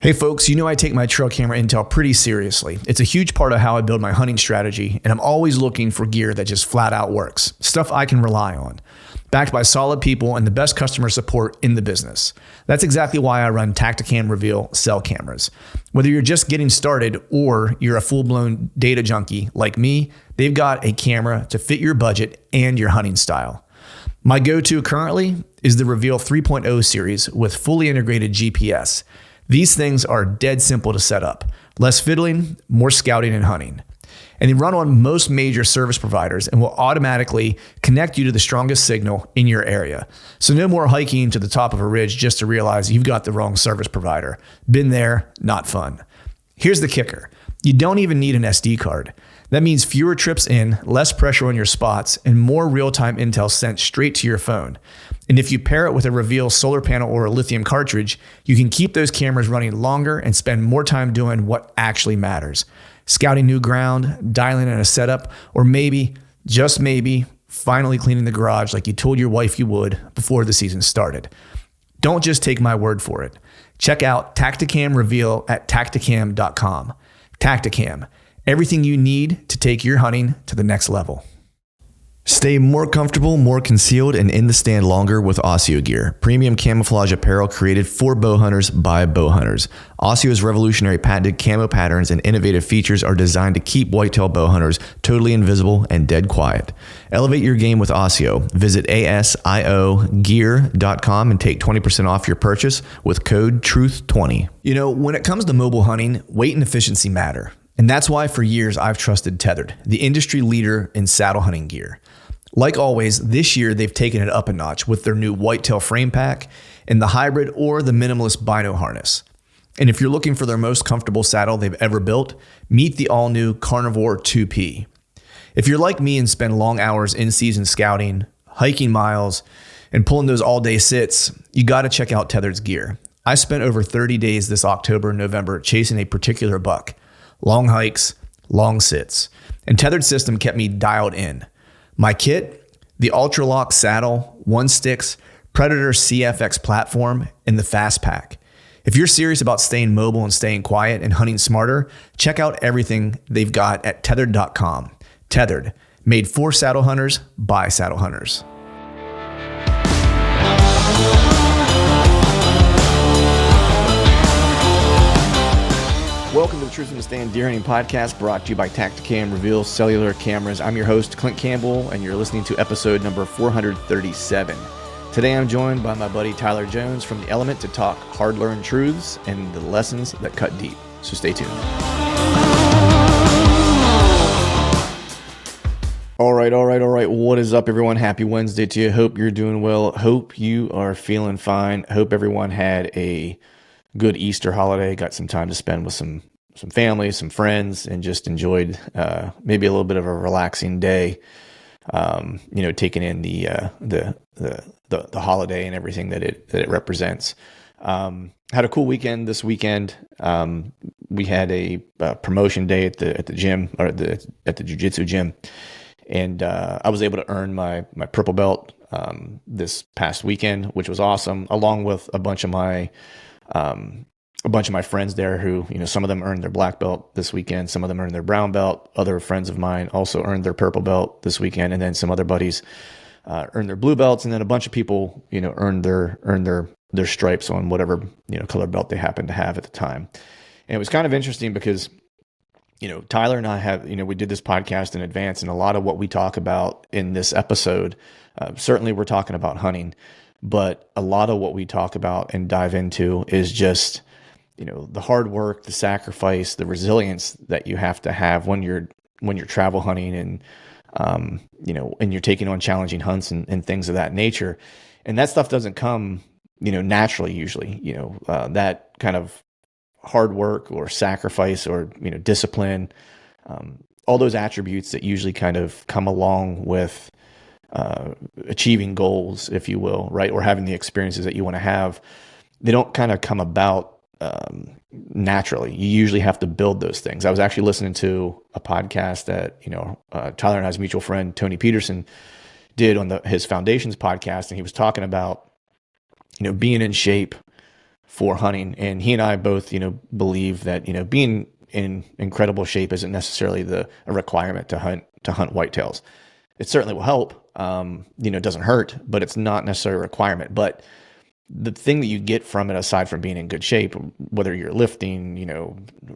Hey folks, you know I take my trail camera intel pretty seriously. It's a huge part of how I build my hunting strategy, and I'm always looking for gear that just flat out works. Stuff I can rely on. Backed by solid people and the best customer support in the business. That's exactly why I run Tactacam Reveal cell cameras. Whether you're just getting started or you're a full-blown data junkie like me, they've got a camera to fit your budget and your hunting style. My go-to currently is the Reveal 3.0 series with fully integrated GPS. These things are dead simple to set up. Less fiddling, more scouting and hunting. And they run on most major service providers and will automatically connect you to the strongest signal in your area. So no more hiking to the top of a ridge just to realize you've got the wrong service provider. Been there, not fun. Here's the kicker. You don't even need an SD card. That means fewer trips in, less pressure on your spots, and more real-time intel sent straight to your phone. And if you pair it with a Reveal solar panel or a lithium cartridge, you can keep those cameras running longer and spend more time doing what actually matters. Scouting new ground, dialing in a setup, or maybe, just maybe, finally cleaning the garage like you told your wife you would before the season started. Don't just take my word for it. Check out Tactacam Reveal at Tactacam.com. Tactacam. Everything you need to take your hunting to the next level. Stay more comfortable, more concealed, and in the stand longer with Oscio gear. Premium camouflage apparel created for bow hunters by bow hunters. Oscio's revolutionary patented camo patterns and innovative features are designed to keep whitetail bow hunters totally invisible and dead quiet. Elevate your game with Oscio. Visit asiogear.com and take 20% off your purchase with code TRUTH20. You know, when it comes to mobile hunting, weight and efficiency matter. And that's why for years I've trusted Tethered, the industry leader in saddle hunting gear. Like always, this year they've taken it up a notch with their new whitetail frame pack and the hybrid or the minimalist bino harness. And if you're looking for their most comfortable saddle they've ever built, meet the all-new Carnivore 2P. If you're like me and spend long hours in season scouting, hiking miles, and pulling those all-day sits, you got to check out Tethered's gear. I spent over 30 days this October and November chasing a particular buck. Long hikes, long sits. And Tethered system kept me dialed in. My kit, the Ultralock saddle, 1Stix, Predator CFX platform, and the Fast Pack. If you're serious about staying mobile and staying quiet and hunting smarter, check out everything they've got at Tethered.com. Tethered, made for saddle hunters by saddle hunters. Welcome to the Truth in the Stand Deer Hunting Podcast, brought to you by Tactacam Reveal Cellular Cameras. I'm your host, Clint Campbell, and you're listening to episode number 437. Today I'm joined by my buddy Tyler Jones from The Element to talk hard-learned truths and the lessons that cut deep. So stay tuned. All right. What is up, everyone? Happy Wednesday to you. Hope you're doing well. Hope you are feeling fine. Hope everyone had a good Easter holiday, got some time to spend with some family, some friends, and just enjoyed maybe a little bit of a relaxing day. Taking in the holiday and everything that it represents. Had a cool weekend this weekend. We had a promotion day at the gym, or at the jiu-jitsu gym, and I was able to earn my purple belt this past weekend, which was awesome, along with a bunch of my friends there who, some of them earned their black belt this weekend. Some of them earned their brown belt. Other friends of mine also earned their purple belt this weekend. And then some other buddies earned their blue belts. And then a bunch of people, earned their stripes on whatever, color belt they happened to have at the time. And it was kind of interesting because, Tyler and I have, we did this podcast in advance, and a lot of what we talk about in this episode, certainly we're talking about hunting. But a lot of what we talk about and dive into is just, the hard work, the sacrifice, the resilience that you have to have when you're travel hunting and, and you're taking on challenging hunts and things of that nature. And that stuff doesn't come, naturally, usually, that kind of hard work or sacrifice or, discipline, all those attributes that usually kind of come along with achieving goals, if you will, right? Or having the experiences that you want to have, they don't kind of come about naturally. You usually have to build those things. I was actually listening to a podcast that, Tyler and I's mutual friend, Tony Peterson, did on his Foundations podcast. And he was talking about, being in shape for hunting. And he and I both, believe that, being in incredible shape isn't necessarily a requirement to hunt whitetails. It certainly will help. It doesn't hurt, but it's not necessarily a requirement. But the thing that you get from it, aside from being in good shape, whether you're lifting,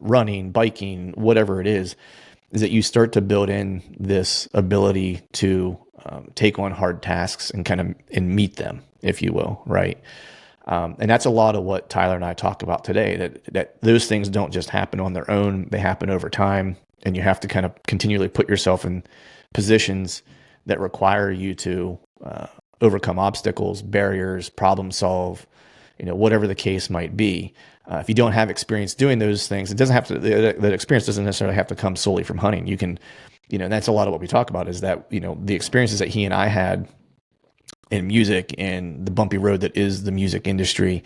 running, biking, whatever it is that you start to build in this ability to take on hard tasks and meet them, if you will, right? And that's a lot of what Tyler and I talk about today, that those things don't just happen on their own. They happen over time, and you have to kind of continually put yourself in positions that require you to overcome obstacles, barriers, problem solve, whatever the case might be. If you don't have experience doing those things, it doesn't have to, that experience doesn't necessarily have to come solely from hunting. You can, that's a lot of what we talk about is that, the experiences that he and I had in music and the bumpy road that is the music industry,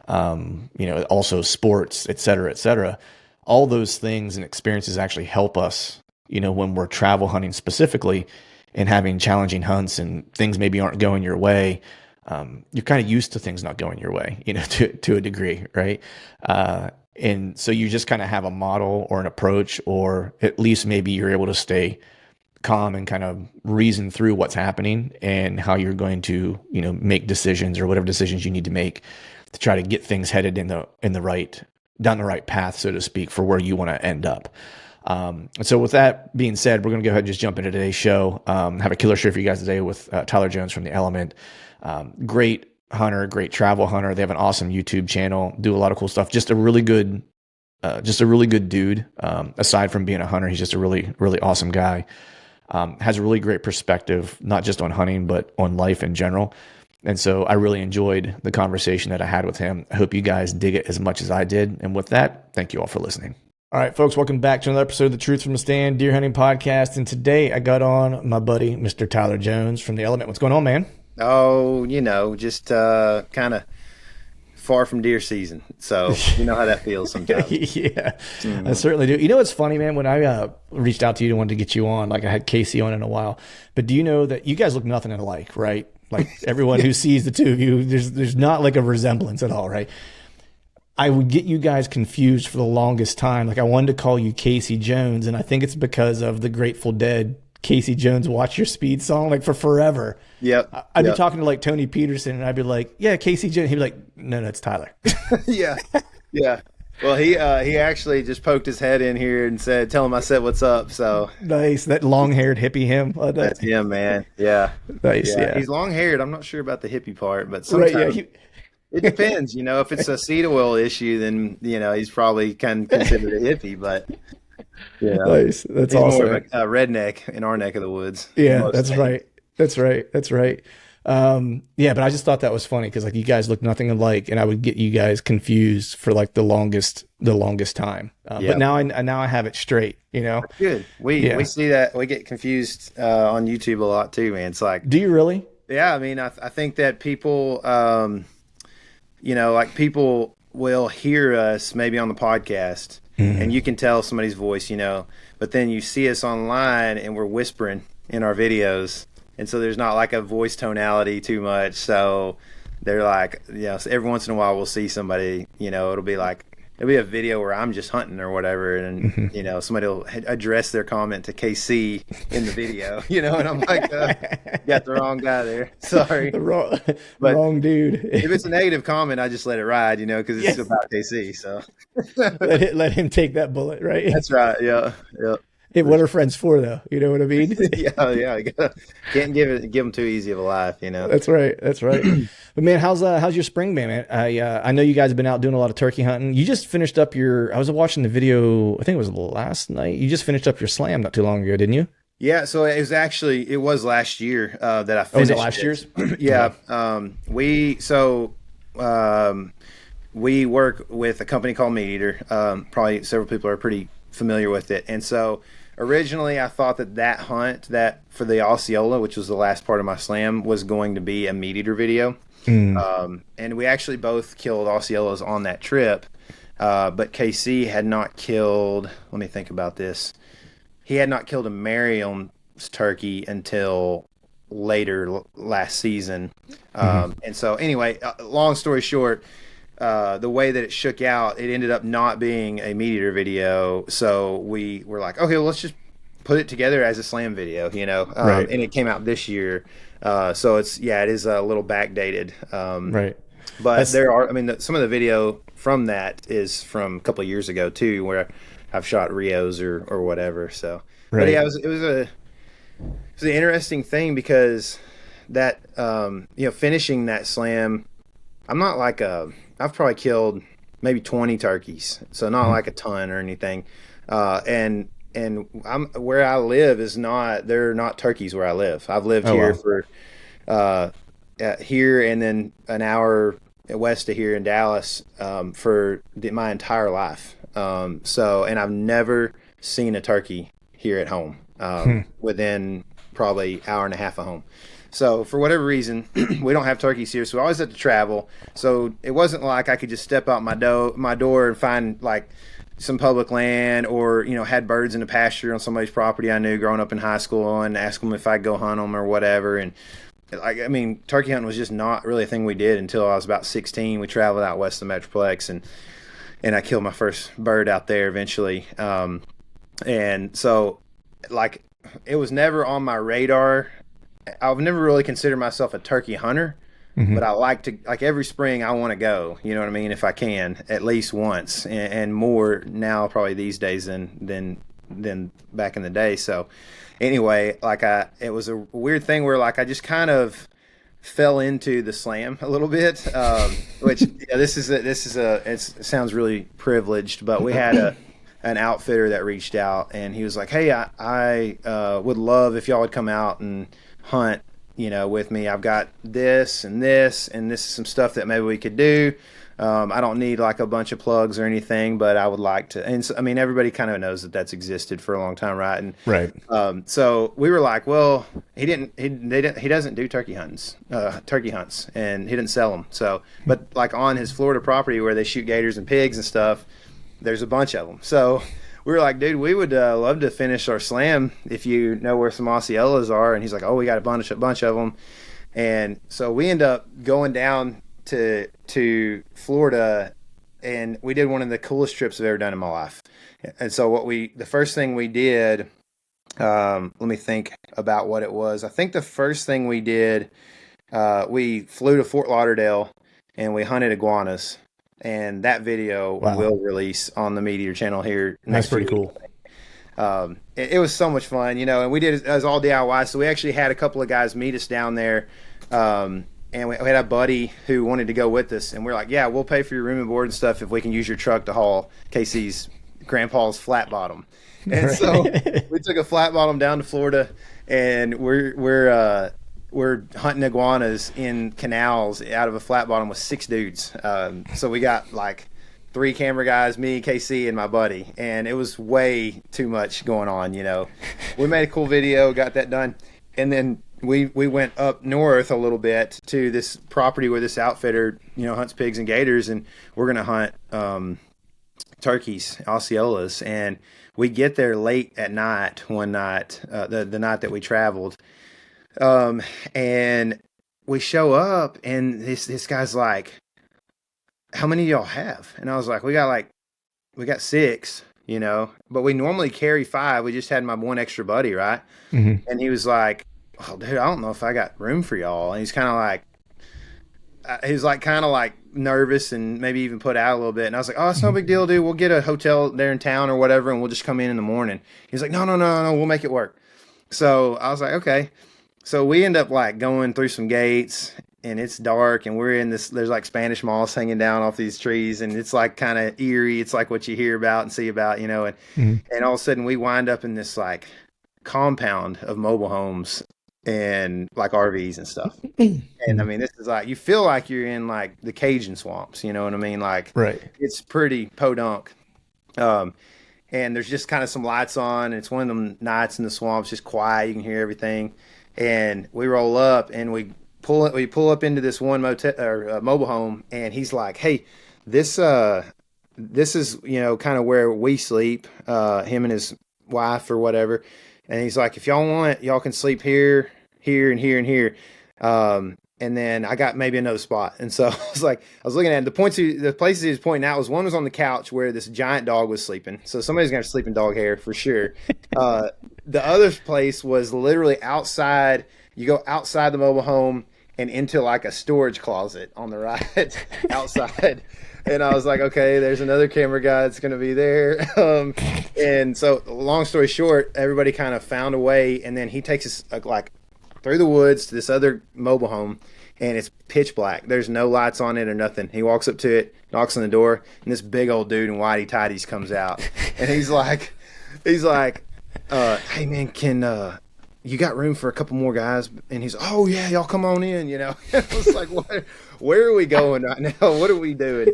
also sports, et cetera, all those things and experiences actually help us, when we're travel hunting specifically and having challenging hunts and things maybe aren't going your way. You're kind of used to things not going your way, to a degree, right? And so you just kind of have a model or an approach, or at least maybe you're able to stay calm and kind of reason through what's happening and how you're going to, make decisions or whatever decisions you need to make to try to get things headed down the right path, so to speak, for where you want to end up. And so with that being said, we're going to go ahead and just jump into today's show. Have a killer show for you guys today with Tyler Jones from The Element. Great hunter, great travel hunter. They have an awesome YouTube channel, do a lot of cool stuff. Just a really good dude. Aside from being a hunter, he's just a really, really awesome guy. Has a really great perspective, not just on hunting, but on life in general. And so I really enjoyed the conversation that I had with him. I hope you guys dig it as much as I did. And with that, thank you all for listening. All right, folks, welcome back to another episode of the Truth from the Stand Deer Hunting Podcast. And today I got on my buddy, Mr. Tyler Jones from The Element. What's going on, man? Oh, just kind of far from deer season. So you know how that feels sometimes. Yeah, I certainly do. It's funny, man, when I reached out to you and wanted to get you on, like I had Casey on in a while, but do you know that you guys look nothing alike, right? Like everyone who sees the two of you, there's not like a resemblance at all, right? I would get you guys confused for the longest time. Like I wanted to call you Casey Jones, and I think it's because of the Grateful Dead Casey Jones Watch Your Speed song, like for forever. Yep. I'd be talking to like Tony Peterson and I'd be like, yeah, Casey Jones. He'd be like, no, it's Tyler. Yeah. Well, he actually just poked his head in here and tell him I said, what's up. So nice. That long haired hippie him. That's him, man. Yeah. Nice. Yeah. He's long haired. I'm not sure about the hippie part, but sometimes it depends, if it's a seed oil issue, then, he's probably kind of considered a hippie, but nice. That's he's awesome. more of a redneck in our neck of the woods. Yeah, that's right. That's right. But I just thought that was funny because like you guys look nothing alike, and I would get you guys confused for like the longest time. But now I have it straight. That's good. We see that we get confused on YouTube a lot too, man. It's like, do you really? Yeah, I mean, I think that people, like people will hear us maybe on the podcast, and you can tell somebody's voice, but then you see us online and we're whispering in our videos. And so there's not like a voice tonality too much. So they're like, so every once in a while we'll see somebody, it'll be a video where I'm just hunting or whatever. And, somebody will address their comment to KC in the video, and I'm like, got the wrong guy there. Sorry. Wrong dude. If it's a negative comment, I just let it ride, because it's about KC. So let him take that bullet, right? That's right. Yeah. Hey, what are friends for, though? You know what I mean? Yeah. Can't give them too easy of a life, That's right. But man, how's your spring been, man? I know you guys have been out doing a lot of turkey hunting. You just finished up I was watching the video. I think it was last night. You just finished up your slam not too long ago, didn't you? Yeah. So it was last year that I finished. Oh, was it last year's? Yeah. We work with a company called Meat Eater. Probably several people are pretty familiar with it, and so. Originally, I thought that hunt for the Osceola, which was the last part of my slam, was going to be a Meat Eater video. And we actually both killed Osceolas on that trip. But KC had not killed, let me think about this. He had not killed a Merriam's turkey until later last season. And so anyway, long story short, the way that it shook out, it ended up not being a MeatEater video. So we were like, okay, well, let's just put it together as a Slam video, Right. and it came out this year. So it is a little backdated. Right. But some of the video from that is from a couple of years ago too, where I've shot Rios or whatever. So, Right. But yeah, it was an interesting thing because that, finishing that Slam, I'm not like I've probably killed maybe 20 turkeys, so not like a ton or anything. And I'm where I live there are not turkeys where I live. I've lived here for here and then an hour west of here in Dallas for my entire life. And I've never seen a turkey here at home within probably hour and a half of home. So for whatever reason, we don't have turkeys here, so we always have to travel. So it wasn't like I could just step out my door and find like some public land, or had birds in the pasture on somebody's property I knew growing up in high school, and ask them if I'd go hunt them or whatever. And turkey hunting was just not really a thing we did until I was about 16. We traveled out west of the Metroplex, and I killed my first bird out there eventually. And so like it was never on my radar. I've never really considered myself a turkey hunter, but I like every spring I want to go, you know what I mean? If I can, at least once, and more now probably these days than back in the day. So anyway, it was a weird thing where I just kind of fell into the Slam a little bit, which it sounds really privileged, but we had an outfitter that reached out, and he was like, hey, I would love if y'all would come out and hunt with me. I've got this and this, and this is some stuff that maybe we could do. I don't need like a bunch of plugs or anything, but I would like to. And so, everybody kind of knows that's existed for a long time, right? And right. So we were like, well, he doesn't do turkey hunts, and he didn't sell them. So, but like on his Florida property where they shoot gators and pigs and stuff, there's a bunch of them. So we were like, dude, we would love to finish our Slam if you know where some Osceolas are. And he's like, oh, we got a bunch of them. And so we end up going down to Florida, and we did one of the coolest trips I've ever done in my life. And so the first thing we did, let me think about what it was. I think the first thing we did, we flew to Fort Lauderdale and we hunted iguanas. And that video will release on the MeatEater channel here. That's pretty cool. It was so much fun, and we did it as all DIY. So we actually had a couple of guys meet us down there. And we had a buddy who wanted to go with us. And we're like, yeah, we'll pay for your room and board and stuff if we can use your truck to haul Casey's grandpa's flat bottom. And so we took a flat bottom down to Florida, and we're hunting iguanas in canals out of a flat bottom with 6 dudes. So we got like 3 camera guys, me, KC, and my buddy, and it was way too much going on. We made a cool video, got that done, and then we went up north a little bit to this property where this outfitter hunts pigs and gators, and we're gonna hunt turkeys, Osceolas, and we get there late at night one night, the night that we traveled. And we show up, and this guy's like, how many of y'all have? And I was like, we got 6, but we normally carry 5. We just had my one extra buddy, right? Mm-hmm. And he was like, oh, dude, I don't know if I got room for y'all. And he's kind of like nervous and maybe even put out a little bit. And I was like, oh, it's no big deal, dude. We'll get a hotel there in town or whatever, and we'll just come in the morning. He's like, no, we'll make it work. So I was like, okay. So we end up like going through some gates, and it's dark, and we're in this, there's like Spanish moss hanging down off these trees, and it's like kind of eerie. It's like what you hear about and see about, and all of a sudden we wind up in this like compound of mobile homes and like RVs and stuff. And this is like, you feel like you're in like the Cajun swamps, you know what I mean? Like, right. It's pretty podunk. And there's just kind of some lights on, and it's one of them nights in the swamps, just quiet. You can hear everything. And we roll up, and we pull up into this one motel or mobile home, and he's like, hey, this is, kind of where we sleep, him and his wife or whatever. And he's like, if y'all want, y'all can sleep here, and here, and here. and then I got maybe another spot. And so I was looking at it. The places he was pointing out was one was on the couch where this giant dog was sleeping. So somebody's gonna have sleep in dog hair for sure. The other place was literally outside. You go outside the mobile home and into like a storage closet on the right outside. And I was like, okay, there's another camera guy that's going to be there. And so long story short, everybody kind of found a way. And then he takes us like through the woods to this other mobile home, and it's pitch black. There's no lights on it or nothing. He walks up to it, knocks on the door, and this big old dude in whitey tighties comes out. And he's like, hey man, can, you got room for a couple more guys? And he's, oh yeah, y'all come on in, you know. I was like, where are we going right now? What are we doing?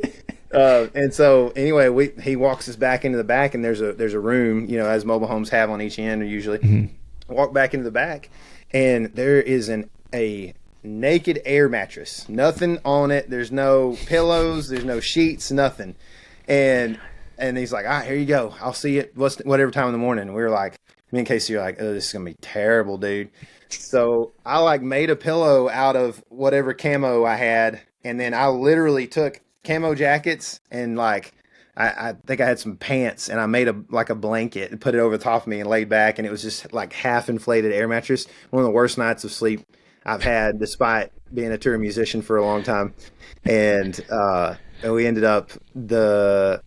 And so anyway, he walks us back into the back, and there's a room, you know, as mobile homes have on each end usually. Mm-hmm. Walk back into the back, and there is a naked air mattress, nothing on it. There's no pillows, there's no sheets, nothing. And he's like, all right, here you go. I'll see you whatever time in the morning. And we were like, me and Casey are like, oh, this is going to be terrible, dude. So I like made a pillow out of whatever camo I had. And then I literally took camo jackets and like, I think I had some pants, and I made a blanket and put it over the top of me and laid back. And it was just like half inflated air mattress. One of the worst nights of sleep I've had, despite being a tour musician for a long time. And we ended up not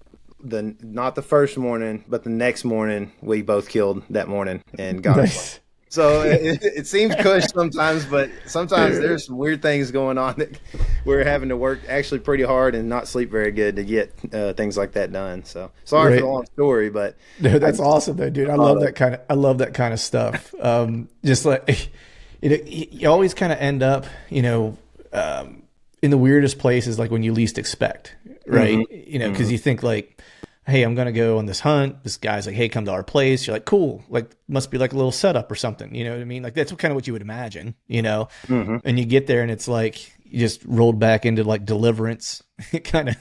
the first morning, but the next morning, we both killed that morning and got it. So it seems cush sometimes, but sometimes there's some weird things going on that we're having to work actually pretty hard and not sleep very good to get things like that done. So sorry for the long story, but dude, that's awesome though, dude. I love that kind of stuff. Just like, you know, you always kind of end up, you know, in the weirdest places, like when you least expect, right? Mm-hmm. You know, because you think like, hey, I'm going to go on this hunt. This guy's like, hey, come to our place. You're like, cool. Like, must be like a little setup or something. You know what I mean? Like, that's kind of what you would imagine, you know? Mm-hmm. And you get there and it's like, you just rolled back into like Deliverance kind of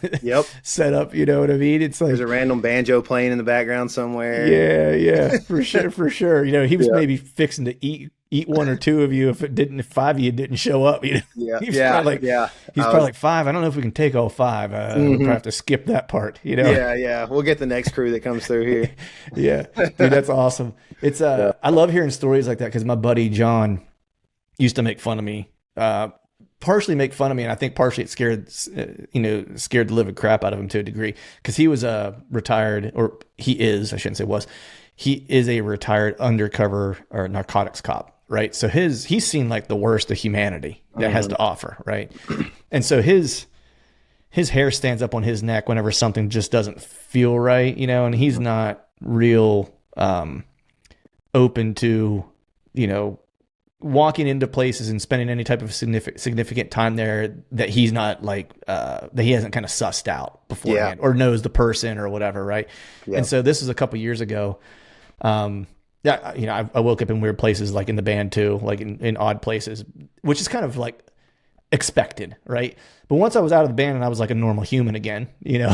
set up. You know what I mean? It's like, there's a random banjo playing in the background somewhere. Yeah, for sure. You know, he was maybe fixing to eat one or two of you if five of you didn't show up. You know? He's probably like, 5. I don't know if we can take all 5. We'll probably have to skip that part. You know? Yeah. We'll get the next crew that comes through here. Yeah, dude, that's awesome. It's I love hearing stories like that because my buddy John used to make fun of me. Partially make fun of me, and I think partially it scared the living crap out of him to a degree, because he was retired, or he is, I shouldn't say was, he is a retired undercover or narcotics cop, right? So he's seen like the worst of humanity that has to offer, right? And so his hair stands up on his neck whenever something just doesn't feel right, you know, and he's not real open to, you know, walking into places and spending any type of significant time there that he's not like that he hasn't kind of sussed out beforehand or knows the person or whatever, right? And so this is a couple years ago. You know, I woke up in weird places, like in the band too, like in odd places, which is kind of like expected, right? But once I was out of the band and I was like a normal human again, you know,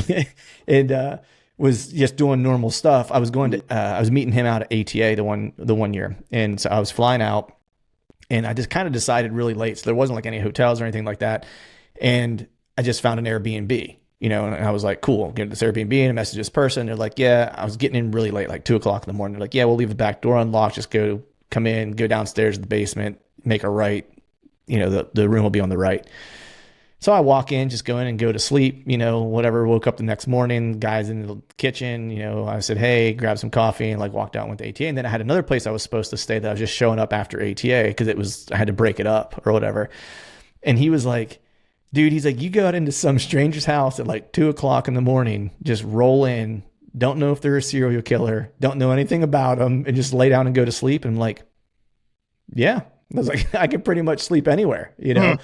and was just doing normal stuff, I was meeting him out at ATA the one year, and so I was flying out. And I just kind of decided really late. So there wasn't like any hotels or anything like that. And I just found an Airbnb, you know, and I was like, cool, get this Airbnb, and I messaged this person. They're like, yeah, I was getting in really late, like 2:00 in the morning. They're like, yeah, we'll leave the back door unlocked. Just come in, go downstairs to the basement, make a right. You know, the room will be on the right. So I walk in, just go in and go to sleep, you know, whatever. Woke up the next morning, guys in the kitchen, you know, I said, hey, grab some coffee, and like walked out and went to ATA. And then I had another place I was supposed to stay that I was just showing up after ATA because I had to break it up or whatever. And he was like, dude, he's like, you go out into some stranger's house at like 2:00 in the morning, just roll in, don't know if they're a serial killer, don't know anything about them, and just lay down and go to sleep. And I'm like, yeah, I was like, I could pretty much sleep anywhere, you know?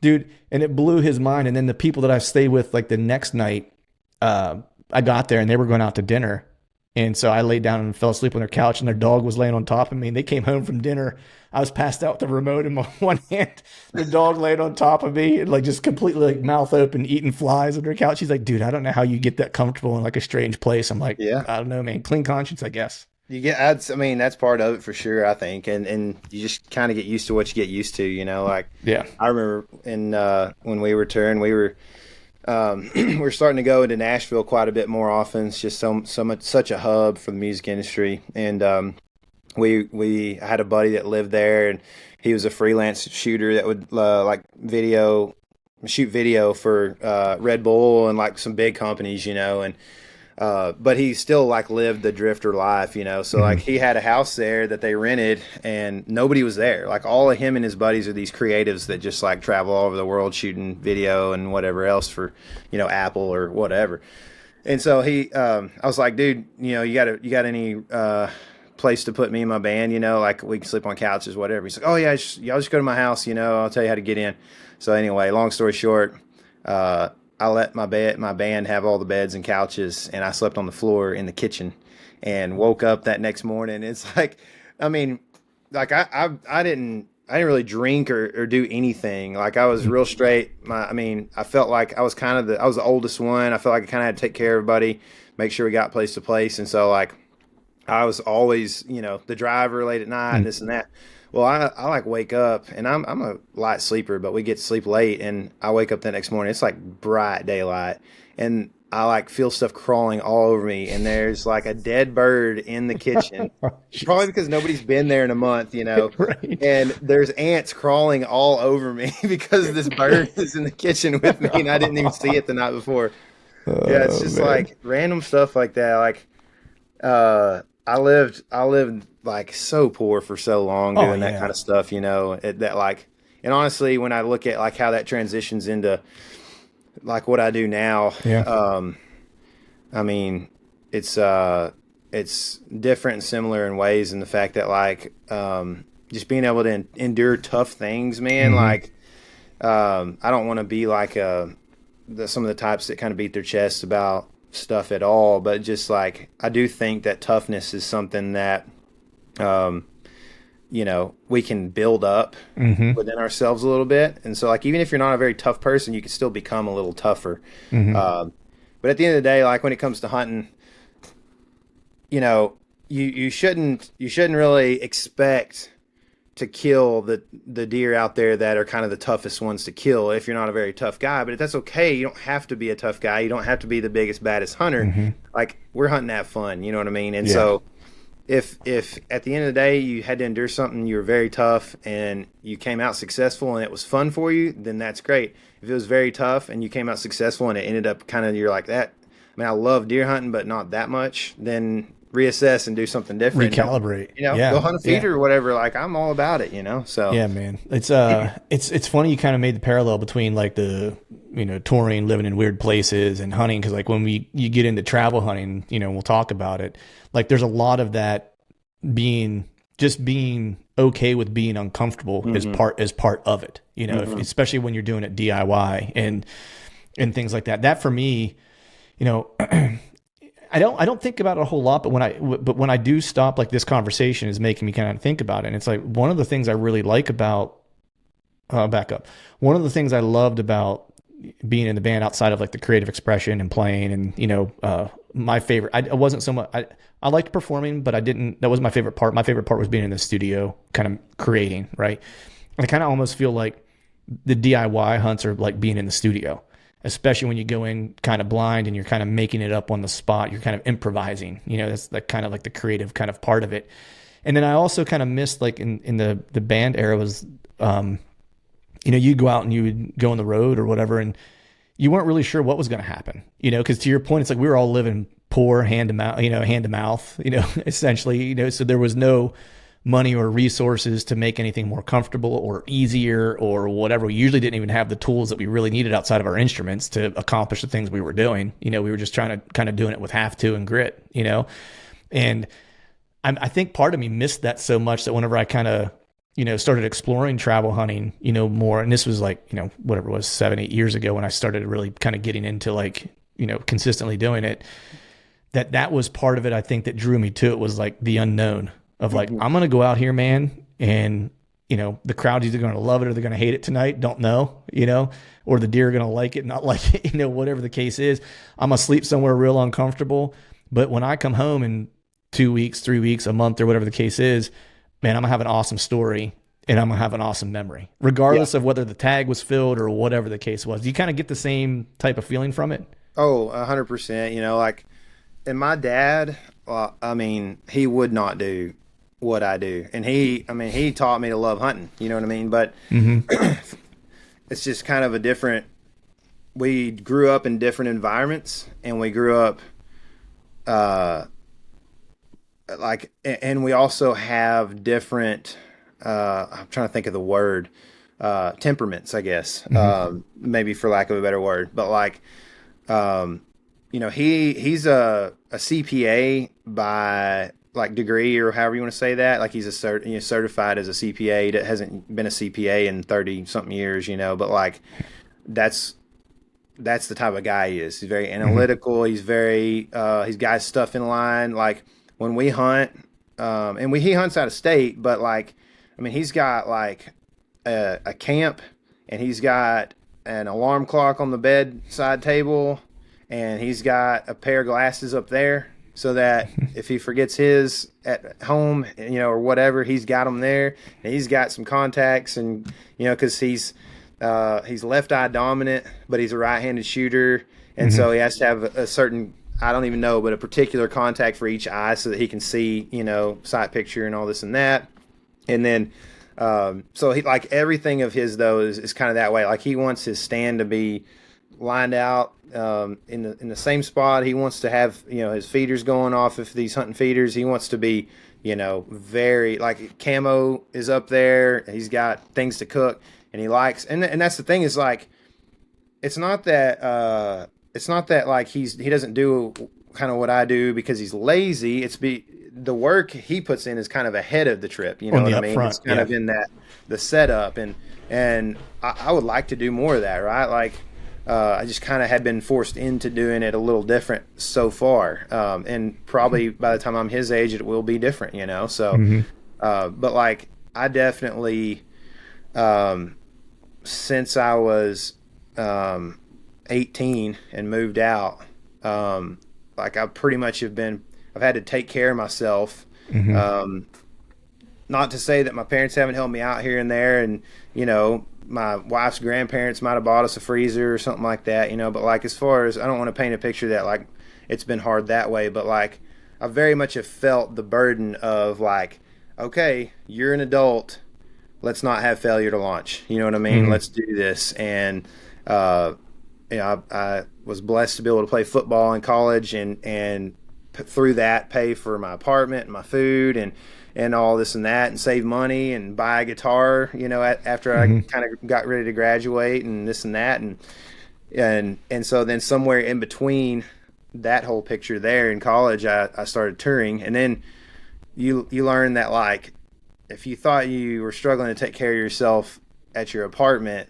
Dude, and it blew his mind. And then the people that I stayed with, like the next night, I got there and they were going out to dinner. And so I laid down and fell asleep on their couch, and their dog was laying on top of me. And they came home from dinner. I was passed out with the remote in my one hand. The dog laid on top of me, and like just completely like mouth open, eating flies on their couch. He's like, dude, I don't know how you get that comfortable in like a strange place. I'm like, I don't know, man. Clean conscience, I guess. You get, I mean, that's part of it for sure, I think. And you just kind of get used to what you get used to, like, Yeah. I remember when we returned, we were, we are starting to go into Nashville quite a bit more often. It's just so much, such a hub for the music industry. And, we had a buddy that lived there, and he was a freelance shooter that would, like shoot video for, Red Bull and like some big companies, and, but he still like lived the drifter life, So like he had a house there that they rented, and nobody was there. Like all of him and his buddies are these creatives that just like travel all over the world shooting video and whatever else for, Apple or whatever. And so I was like, dude, you got any place to put me and my band? Like we can sleep on couches, whatever. He's like, oh yeah, y'all just go to my house. I'll tell you how to get in. So anyway, long story short, I let my band have all the beds and couches, and I slept on the floor in the kitchen, and woke up that next morning. It's like, I mean, like I didn't really drink or do anything. Like I was real straight. I felt like I was I was the oldest one. I felt like I kind of had to take care of everybody, make sure we got place to place. And so like I was always, the driver late at night, this and that. Well, I like wake up, and I'm a light sleeper, but we get to sleep late, and I wake up the next morning. It's like bright daylight, and I like feel stuff crawling all over me, and there's like a dead bird in the kitchen, probably because nobody's been there in a month, Right. And there's ants crawling all over me because this bird is in the kitchen with me, and I didn't even see it the night before. Yeah, it's just like random stuff like that. Like, I lived like so poor for so long doing that kind of stuff, that like, and honestly, when I look at like how that transitions into like what I do now, I mean, it's different and similar in ways, in the fact that like, just being able to endure tough things, man. Like, I don't want to be like, some of the types that kind of beat their chests about stuff at all, but just like I do think that toughness is something that we can build up within ourselves a little bit. And so like even if you're not a very tough person, you can still become a little tougher. But at the end of the day, like when it comes to hunting, you shouldn't really expect to kill the deer out there that are kind of the toughest ones to kill if you're not a very tough guy. But that's okay. You don't have to be a tough guy. You don't have to be the biggest, baddest hunter. Like we're hunting to have fun. You know what I mean? And so if at the end of the day you had to endure something, you were very tough, and you came out successful and it was fun for you, then that's great. If it was very tough and you came out successful and it ended up kind of, you're like that, I mean, I love deer hunting, but not that much, then reassess and do something different. Recalibrate. Go hunt a feeder or whatever. Like I'm all about it, So yeah, man, it's funny you kind of made the parallel between like the touring, living in weird places, and hunting, because like when you get into travel hunting, we'll talk about it. Like there's a lot of that being okay with being uncomfortable is part of it. Especially when you're doing it DIY and things like that. That for me, I don't think about it a whole lot, but when I do stop, like this conversation is making me kind of think about it. And it's like one of the things I really like about back up. One of the things I loved about being in the band, outside of like the creative expression and playing, and my favorite, I wasn't so much, I liked performing, but that wasn't my favorite part. My favorite part was being in the studio, kind of creating, right? And I kind of almost feel like the DIY hunts are like being in the studio, especially when you go in kind of blind and you're kind of making it up on the spot. You're kind of improvising, that's the kind of like the creative kind of part of it. And then I also kind of missed, like in the band era, was, you'd go out and you would go on the road or whatever, and you weren't really sure what was going to happen, because to your point, it's like we were all living poor, hand to mouth, essentially, so there was no money or resources to make anything more comfortable or easier or whatever. We usually didn't even have the tools that we really needed outside of our instruments to accomplish the things we were doing. We were just trying to kind of doing it with have to and grit, and I think part of me missed that so much that whenever I kind of, started exploring travel hunting, more, and this was like, whatever it was, 7-8 years ago when I started really kind of getting into like, consistently doing it, that was part of it. I think that drew me to it was like the unknown of like, I'm going to go out here, man. And, the crowd's either going to love it or they're going to hate it tonight. Don't know, or the deer are going to like it, not like it, whatever the case is. I'm going to sleep somewhere real uncomfortable. But when I come home and 2 weeks, 3 weeks, a month, or whatever the case is, man, I'm gonna have an awesome story and I'm gonna have an awesome memory, regardless of whether the tag was filled or whatever the case was. Do you kind of get the same type of feeling from it? Oh, 100%. You know, like, and my dad, I mean, he would not do what I do. And he taught me to love hunting, you know what I mean? But it's just kind of a different, we grew up in different environments, and we grew up, like, and we also have different, I'm trying to think of the word, temperaments, I guess, maybe for lack of a better word. But like, you know, he's a CPA by like degree, or however you want to say that. Like, he's certified as a CPA. That hasn't been a CPA in 30 something years, you know, but like, that's the type of guy he is. He's very analytical. He's very, he's got his stuff in line. Like, when we hunt, and he hunts out of state, but like, I mean, he's got like a camp, and he's got an alarm clock on the bedside table, and he's got a pair of glasses up there, so that if he forgets his at home, you know, or whatever, he's got them there. And he's got some contacts, and, you know, because he's left eye dominant, but he's a right-handed shooter, and so he has to have a certain, I don't even know, but a particular contact for each eye, so that he can see, you know, sight picture and all this and that. And then, so he, like, everything of his though is kind of that way. Like, he wants his stand to be lined out in the same spot. He wants to have, you know, his feeders going off, if these hunting feeders. He wants to be, you know, very, like, camo is up there. He's got things to cook, and he likes, and that's the thing, is like, it's not that like he doesn't do kind of what I do because he's lazy. It's the work he puts in is kind of ahead of the trip. You know what I mean? It's kind of in the setup, and I would like to do more of that, right? Like, I just kind of had been forced into doing it a little different so far. And probably by the time I'm his age, it will be different, you know? So, but like, I definitely, since I was, 18 and moved out, like, I pretty much I've had to take care of myself. Not to say that my parents haven't helped me out here and there, and, you know, my wife's grandparents might have bought us a freezer or something like that, you know, but like, as far as, I don't want to paint a picture that like it's been hard that way, but like, I very much have felt the burden of like, okay, you're an adult, let's not have failure to launch, you know what I mean? Let's do this. And you know, I was blessed to be able to play football in college, and through that pay for my apartment and my food and all this and that, and save money and buy a guitar, you know, after I kind of got ready to graduate, and this and that. And so then somewhere in between that whole picture there in college, I started touring. And then you learn that, like, if you thought you were struggling to take care of yourself at your apartment,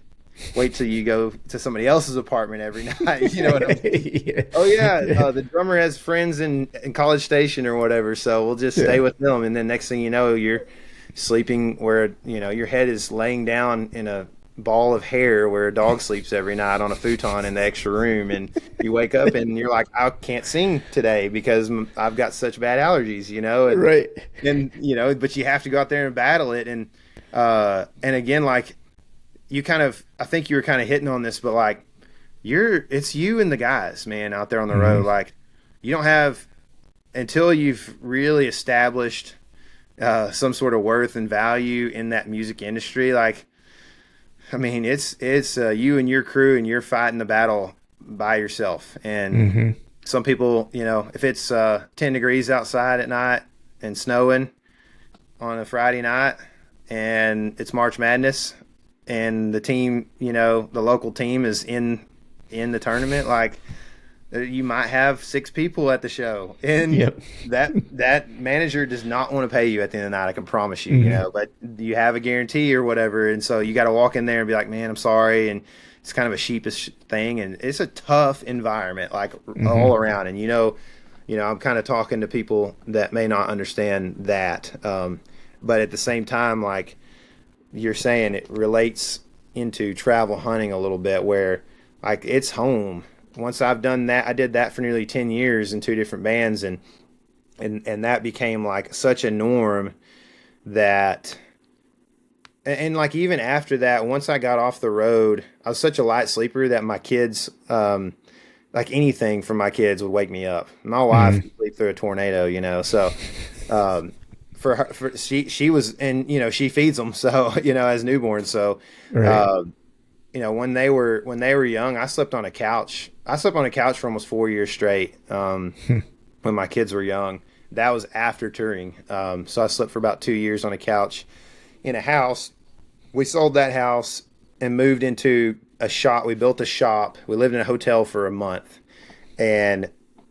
wait till you go to somebody else's apartment every night. You know what I mean? Oh yeah, the drummer has friends in College Station or whatever, so we'll just stay with them. And then next thing you know, you're sleeping where, you know, your head is laying down in a ball of hair where a dog sleeps every night on a futon in the extra room, and you wake up and you're like, I can't sing today because I've got such bad allergies, you know. And, right. And, you know, but you have to go out there and battle it. And again, like, you kind of, I think you were kind of hitting on this, but like, it's you and the guys, man, out there on the road. Like, you don't have, until you've really established some sort of worth and value in that music industry. Like, I mean, it's you and your crew, and you're fighting the battle by yourself. And some people, you know, if it's 10 degrees outside at night and snowing on a Friday night and it's March Madness, and the team, you know, the local team is in the tournament, like, you might have 6 people at the show, and that manager does not want to pay you at the end of the night, I can promise you, you know, but you have a guarantee or whatever, and so you got to walk in there and be like, man, I'm sorry, and it's kind of a sheepish thing, and it's a tough environment, like, all around. And you know, I'm kind of talking to people that may not understand that, but at the same time, like you're saying, it relates into travel hunting a little bit, where like, it's home. Once I've done that, I did that for nearly 10 years in 2 different bands, and and that became like such a norm that, and like even after that, once I got off the road, I was such a light sleeper that my kids, like anything from my kids would wake me up. My wife could sleep through a tornado, you know. So, for her, she was, and you know, she feeds them, so you know, as newborns. So, Right. you know, when they were young, I slept on a couch. I slept on a couch for almost 4 years straight. When my kids were young, that was after touring. So I slept for about 2 years on a couch in a house. We sold that house and moved into a shop. We built a shop. We lived in a hotel for a month, and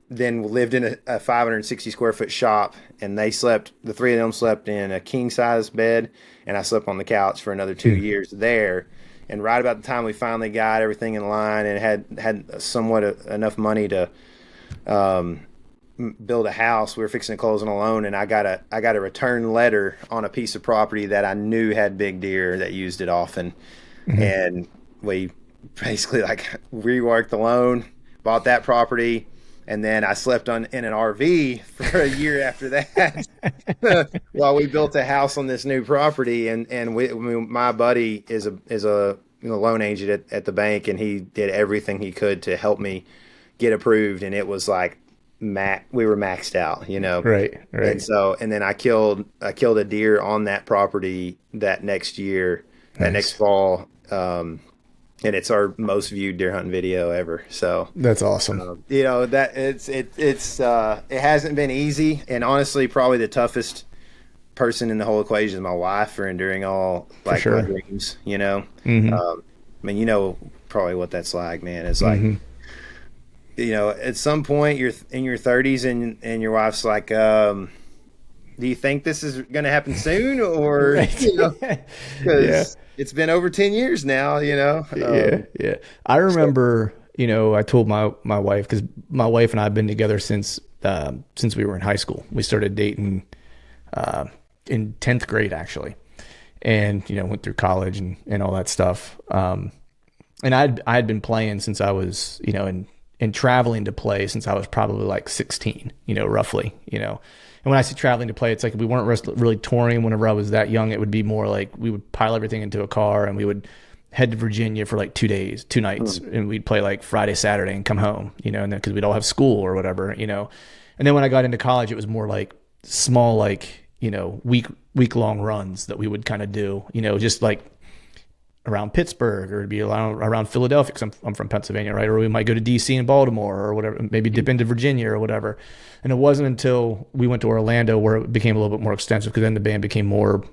then lived in a 560 square foot shop. And the three of them slept in a king size bed, and I slept on the couch for another 2 years there. And right about the time we finally got everything in line and had somewhat enough money to build a house, we were fixing to close on a loan, and I got a return letter on a piece of property that I knew had big deer that used it often. And we basically like reworked the loan, bought that property, and then I slept in an RV for a year after that while we built a house on this new property. And my buddy is a loan agent at the bank, and he did everything he could to help me get approved. And it was like we were maxed out, you know. Right. And then I killed a deer on that property that next year, that next fall. And it's our most viewed deer hunting video ever. So That's awesome. you know, that it hasn't been easy, and honestly, probably the toughest person in the whole equation is my wife for enduring all like sure. my dreams. You know, I mean, you know, probably what that's like, man. It's like, you know, at some point you're in your 30s and your wife's like, do you think this is going to happen soon, or Right. you know, because Yeah. it's been over 10 years now, you know. Yeah. I remember, you know, I told my wife, because my wife and I have been together since we were in high school. We started dating in 10th grade, actually, and you know, went through college and all that stuff. And I had been playing since I was, you know, and traveling to play since I was probably like 16, you know, roughly, you know. And when I say traveling to play, it's like we weren't really touring whenever I was that young. It would be more like we would pile everything into a car and we would head to Virginia for like 2 days, 2 nights, and we'd play like Friday, Saturday, and come home, you know, and then because we'd all have school or whatever, you know. And then when I got into college, it was more like small, like, you know, week long runs that we would kind of do, you know, just like around Pittsburgh, or it'd be around Philadelphia, because I'm from Pennsylvania, right? Or we might go to DC and Baltimore or whatever, maybe dip into Virginia or whatever. And it wasn't until we went to Orlando where it became a little bit more extensive, because then the band became more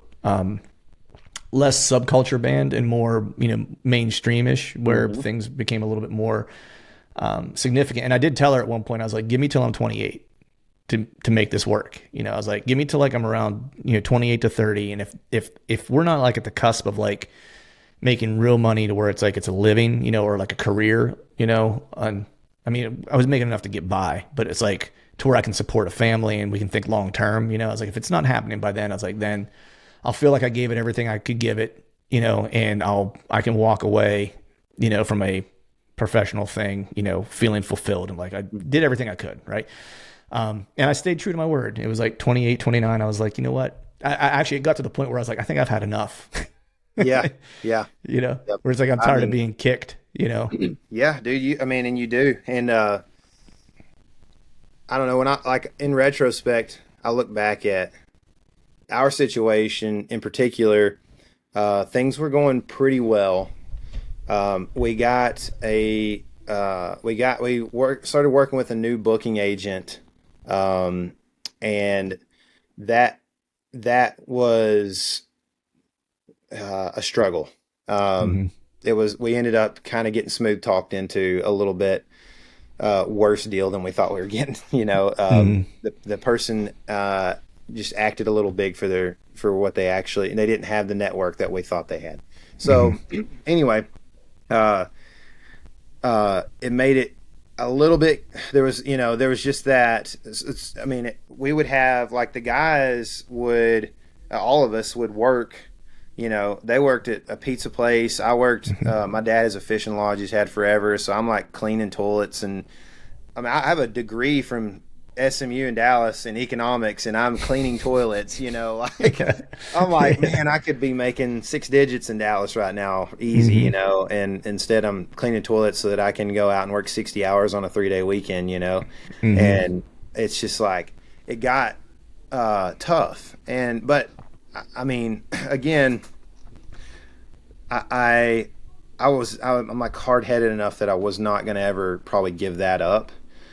less subculture band and more, you know, mainstream-ish, where things became a little bit more significant. And I did tell her at one point, I was like, give me till I'm 28 to make this work. You know, I was like, give me till like I'm around, you know, 28 to 30. And if we're not like at the cusp of like making real money to where it's like it's a living, you know, or like a career, you know, I mean, I was making enough to get by, but it's like to where I can support a family and we can think long term, you know. I was like, if it's not happening by then, I was like, then I'll feel like I gave it everything I could give it, you know, and I can walk away, you know, from a professional thing, you know, feeling fulfilled and like I did everything I could, right? And I stayed true to my word. It was like 28, 29. I was like, you know what? I actually, it got to the point where I was like, I think I've had enough. Yeah. You know, Yep. where it's like I'm tired of being kicked, you know. Yeah, dude. And you do. And I don't know, when I like in retrospect, I look back at our situation in particular. Things were going pretty well. We started working with a new booking agent, and that was a struggle. We ended up kind of getting smooth talked into a little bit worse deal than we thought we were getting. You know, the person just acted a little big for what they actually, and they didn't have the network that we thought they had. So anyway, it made it a little bit. There was just that. I mean, we would have like the guys would, all of us would work. You know, they worked at a pizza place. I worked, my dad has a fishing lodge he's had forever. So I'm like cleaning toilets. And I mean, I have a degree from SMU in Dallas in economics, and I'm cleaning toilets, like I'm like, man, I could be making 6 digits in Dallas right now, easy, and instead I'm cleaning toilets so that I can go out and work 60 hours on a 3-day weekend, and it's just like, it got tough. But I mean, again, I'm like hard-headed enough that I was not going to ever probably give that up.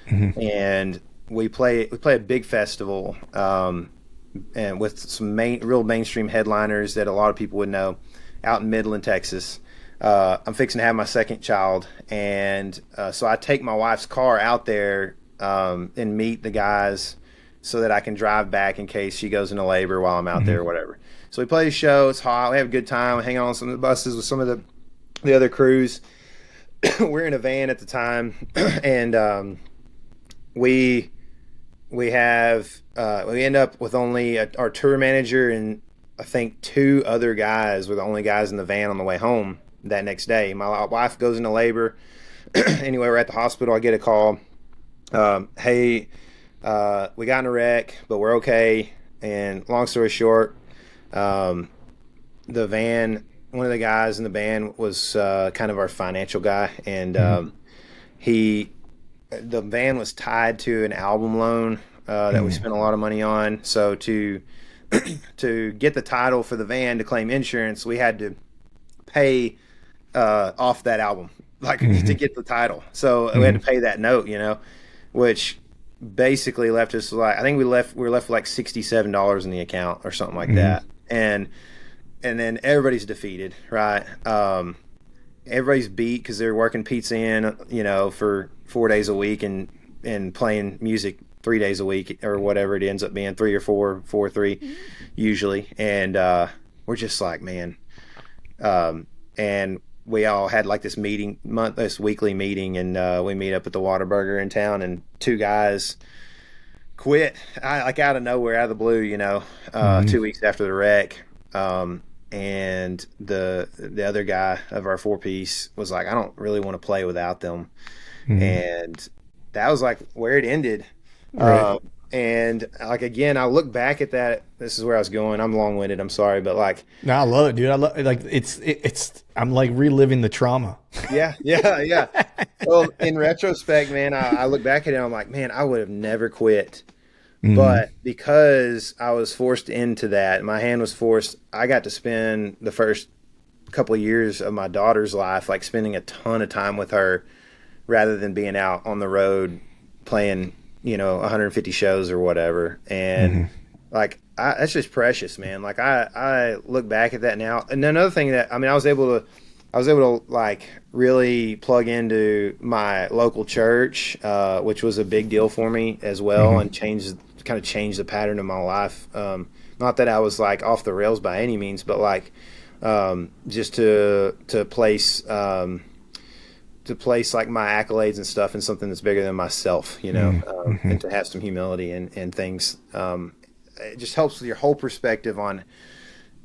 And we play a big festival, and with some real mainstream headliners that a lot of people would know, out in Midland, Texas. I'm fixing to have my second child, and so I take my wife's car out there and meet the guys so that I can drive back in case she goes into labor while I'm out there or whatever. So we play the show. It's hot. We have a good time. We hang on some of the buses with some of the other crews. We're in a van at the time, and we end up with only our tour manager and I think 2 other guys were the only guys in the van on the way home that next day. My wife goes into labor. Anyway, we're at the hospital. I get a call. Hey, we got in a wreck, but we're okay. And long story short, the van, one of the guys in the band was kind of our financial guy, and the van was tied to an album loan that we spent a lot of money on. So to get the title for the van to claim insurance, we had to pay off that album, like to get the title. So we had to pay that note, which basically left us like, I think we were left with like $67 in the account or something like that. And then everybody's defeated, right? Everybody's beat because they're working Pizza Inn, for 4 days a week and playing music 3 days a week or whatever it ends up being, 3 or 4, 4, 3 usually. And we're just like, man. And we all had like this weekly meeting, and we meet up at the Whataburger in town, and 2 guys quit, like out of nowhere, out of the blue, 2 weeks after the wreck. And the other guy of our 4-piece was like, I don't really want to play without them. And that was like where it ended. Right. And like, again, I look back at that. This is where I was going. I'm long-winded. I'm sorry, but like, no, I love it, dude. I love like it's. I'm like reliving the trauma. Yeah. Well, in retrospect, man, I look back at it. And I'm like, man, I would have never quit. But because I was forced into that, my hand was forced. I got to spend the first couple of years of my daughter's life, like spending a ton of time with her, rather than being out on the road playing, 150 shows or whatever. And like, that's just precious, man. Like I look back at that now. And another thing that, I mean, I was able to like really plug into my local church, which was a big deal for me as well, and kind of changed the pattern of my life. Not that I was like off the rails by any means, but like just to place like my accolades and stuff in something that's bigger than myself, and to have some humility and things. It just helps with your whole perspective on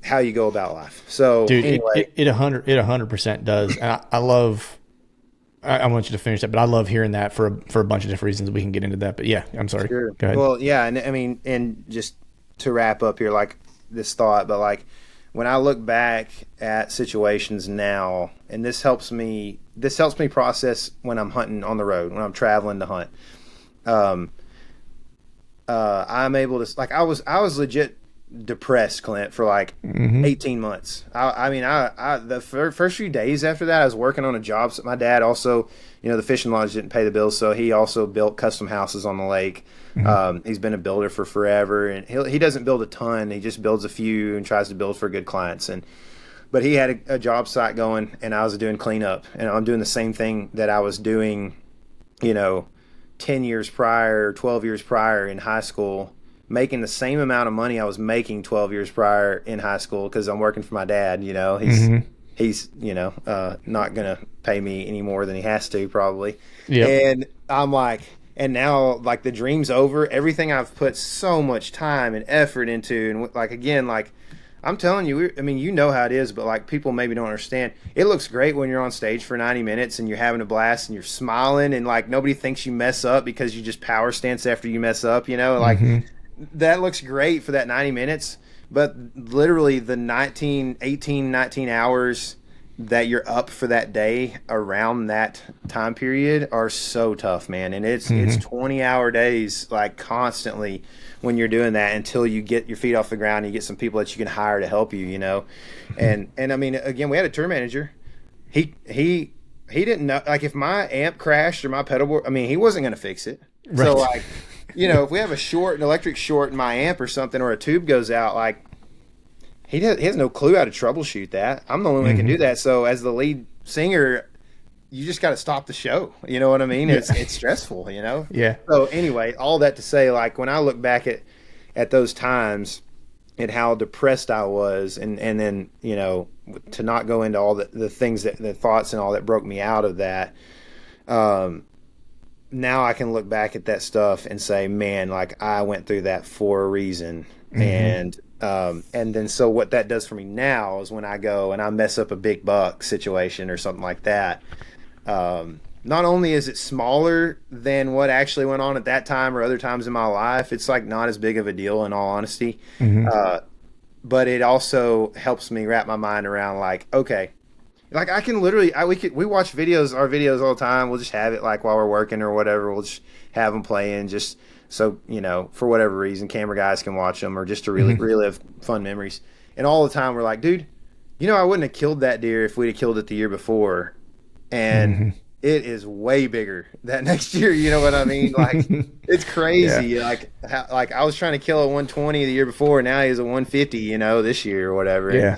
how you go about life. So, dude, anyway, it 100% does. And I love. I want you to finish that, but I love hearing that for a bunch of different reasons. We can get into that, but yeah, I'm sorry. Sure. Go ahead. Well, yeah, and I mean, and just to wrap up here, like this thought, but like when I look back at situations now, and this helps me process when I'm hunting on the road, when I'm traveling to hunt. I'm able to, like, I was legit depressed, Clint, for like 18 months. The first few days after that, I was working on a job. So my dad also, the fishing lodge didn't pay the bills, so he also built custom houses on the lake. He's been a builder for forever, and he doesn't build a ton. He just builds a few and tries to build for good clients. But he had a job site going, and I was doing cleanup, and I'm doing the same thing that I was doing, 10 years prior, 12 years prior in high school, making the same amount of money I was making 12 years prior in high school, because I'm working for my dad. He's not gonna pay me any more than he has to, probably. Yep. And I'm like, and now, like, the dream's over. Everything I've put so much time and effort into, and like, again, like, I'm telling you, I mean, you know how it is, but like people maybe don't understand. It looks great when you're on stage for 90 minutes and you're having a blast and you're smiling and like nobody thinks you mess up because you just power stance after you mess up, you know, like that looks great for that 90 minutes. But literally the 19 hours that you're up for that day around that time period are so tough, man. And it's 20-hour days like constantly when you're doing that until you get your feet off the ground and you get some people that you can hire to help you, you know. And I mean, again, we had a tour manager. He didn't know, like if my amp crashed or my pedal board, I mean, he wasn't going to fix it. Right. So like, you know, if we have an electric short in my amp or something, or a tube goes out, like he has no clue how to troubleshoot that. I'm the only one that can do that. So as the lead singer, you just got to stop the show. You know what I mean? It's stressful, you know? Yeah. So anyway, all that to say, like when I look back at those times and how depressed I was, and then, you know, to not go into all the things the thoughts and all that broke me out of that. Now I can look back at that stuff and say, man, like I went through that for a reason. And then so what that does for me now is when I go and I mess up a big buck situation or something like that, not only is it smaller than what actually went on at that time or other times in my life, it's like not as big of a deal in all honesty. But it also helps me wrap my mind around like, okay, like I can literally, we watch our videos all the time. We'll just have it like while we're working or whatever. We'll just have them playing just so, you know, for whatever reason, camera guys can watch them or just to really relive fun memories. And all the time we're like, dude, you know, I wouldn't have killed that deer if we'd have killed it the year before. And it is way bigger that next year. You know what I mean? Like it's crazy. Yeah. Like I was trying to kill a 120 the year before. Now he's a 150, you know, this year or whatever. Yeah.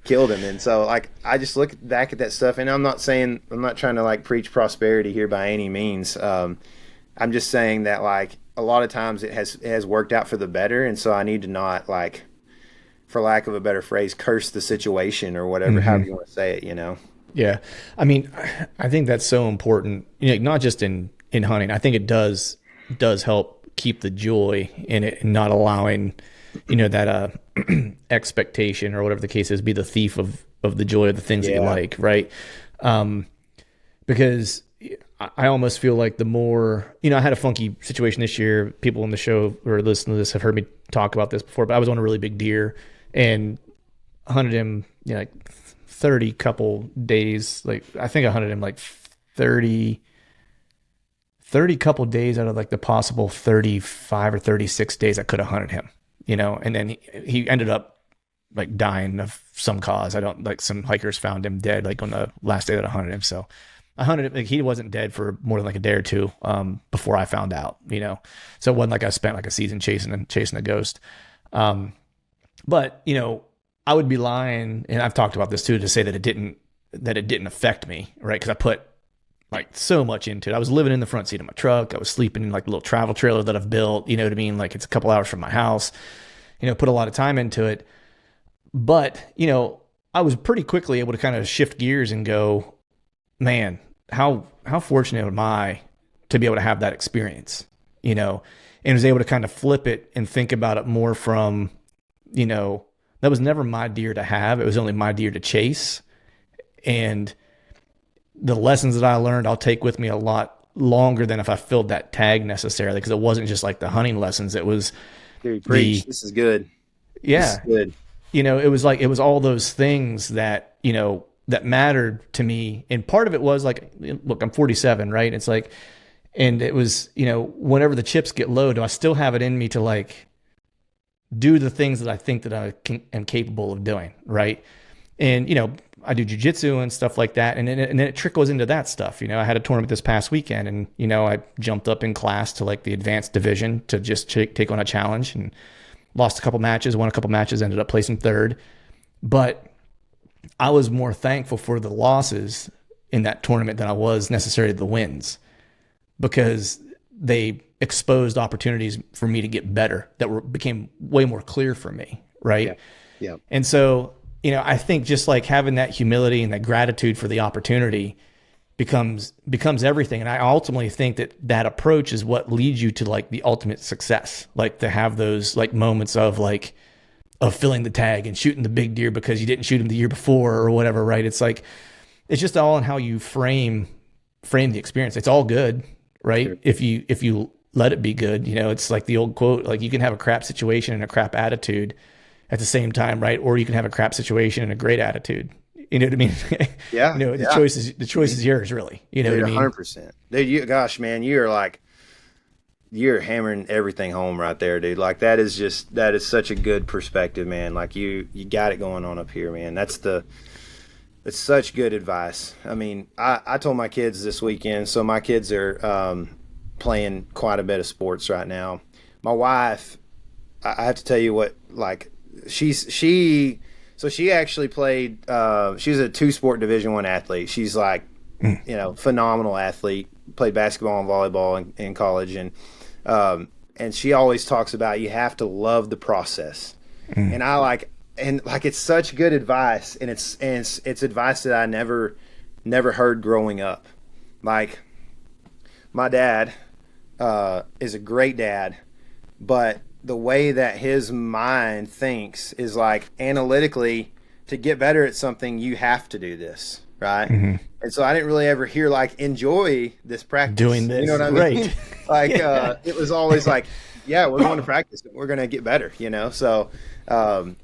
Killed him. And so like I just look back at that stuff, and I'm not trying to like preach prosperity here by any means. I'm just saying that like a lot of times it has worked out for the better, and so I need to not, like, for lack of a better phrase, curse the situation or whatever, however you want to say it, you know. Yeah. I mean, I think that's so important, you know, not just in hunting. I think it does help keep the joy in it and not allowing, you know, that expectation or whatever the case is be the thief of the joy of the things that you like, right? Because I almost feel like the more, you know, I had a funky situation this year. People on the show or listening to this have heard me talk about this before, but I was on a really big deer and hunted him, you know, like 30 couple days. Like, I think I hunted him like 30 couple days out of like the possible 35 or 36 days I could have hunted him, you know, and then he ended up like dying of some cause. Some hikers found him dead, like on the last day that I hunted him. So I hunted him, like he wasn't dead for more than like a day or two before I found out, you know. So it wasn't like I spent like a season chasing a ghost. But, you know, I would be lying, and I've talked about this too, to say that it didn't affect me, right? Because I put like so much into it. I was living in the front seat of my truck. I was sleeping in like a little travel trailer that I've built, you know what I mean? Like it's a couple hours from my house, you know, put a lot of time into it. But, you know, I was pretty quickly able to kind of shift gears and go, man, how fortunate am I to be able to have that experience, you know, and was able to kind of flip it and think about it more from, you know, that was never my deer to have. It was only my deer to chase. And the lessons that I learned, I'll take with me a lot longer than if I filled that tag necessarily, because it wasn't just like the hunting lessons. It was this is good. Yeah. This is good. You know, it was all those things that, you know, that mattered to me. And part of it was like, look, I'm 47, right? It's like, and it was, you know, whenever the chips get low, do I still have it in me to like do the things that I think that I am capable of doing, right? And, you know, I do jujitsu and stuff like that. And then it trickles into that stuff. You know, I had a tournament this past weekend and, you know, I jumped up in class to like the advanced division to just take on a challenge and lost a couple matches, won a couple matches, ended up placing third. But I was more thankful for the losses in that tournament than I was necessarily the wins, because they exposed opportunities for me to get better that became way more clear for me. Right. Yeah. And so, you know, I think just like having that humility and that gratitude for the opportunity becomes everything. And I ultimately think that approach is what leads you to like the ultimate success, like to have those like moments of like, filling the tag and shooting the big deer because you didn't shoot him the year before or whatever, right? It's like, it's just all in how you frame the experience. It's all good, right? Sure. If you let it be good, it's like the old quote, like you can have a crap situation and a crap attitude at the same time, right? Or you can have a crap situation and a great attitude. You know what I mean? Yeah. The choice is yours, really. You know Dude, what I mean? 100%. Dude, gosh, man, you're hammering everything home right there, dude. Like that is such a good perspective, man. Like you got it going on up here, man. It's such good advice. I mean, I told my kids this weekend, so my kids are playing quite a bit of sports right now. My wife, I have to tell you what, like she actually played, she was a 2-sport Division I athlete. She's like, phenomenal athlete, played basketball and volleyball in college. And she always talks about, you have to love the process. And it's such good advice. And it's advice that I never heard growing up. Like my dad, is a great dad, but the way that his mind thinks is like analytically, to get better at something, you have to do this, right? Mm-hmm. And so I didn't really ever hear like, enjoy this practice. Doing this, you know what I mean? Right. Like it was always like, yeah, we're going to practice, but we're going to get better, So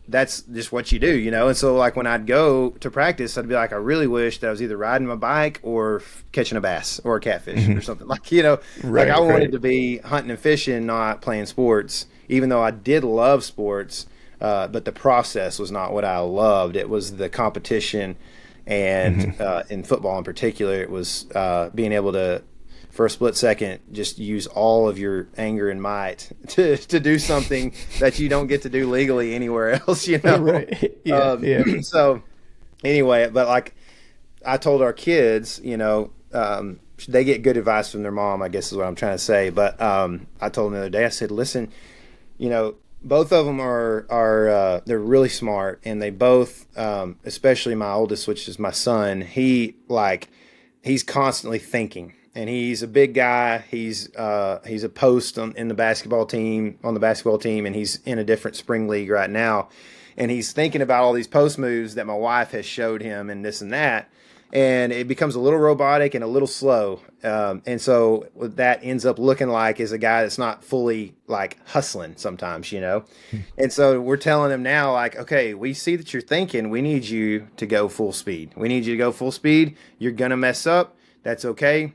that's just what you do, And so like when I'd go to practice, I'd be like, I really wish that I was either riding my bike or catching a bass or a catfish or something like, like I wanted to be hunting and fishing, not playing sports, even though I did love sports. But the process was not what I loved. It was the competition. And in football in particular, it was being able to, for a split second, just use all of your anger and might to do something that you don't get to do legally anywhere else, Right. Yeah. So anyway, but like I told our kids, they get good advice from their mom, I guess is what I'm trying to say. But I told them the other day, I said, listen, both of them are they're really smart, and they both, especially my oldest, which is my son, he's constantly thinking. And he's a big guy. He's a post in the basketball team, and he's in a different spring league right now. And he's thinking about all these post moves that my wife has showed him and this and that. And it becomes a little robotic and a little slow. And so what that ends up looking like is a guy that's not fully like hustling sometimes, And so we're telling him now, like, okay, we see that you're thinking. We need you to go full speed. You're going to mess up. That's okay.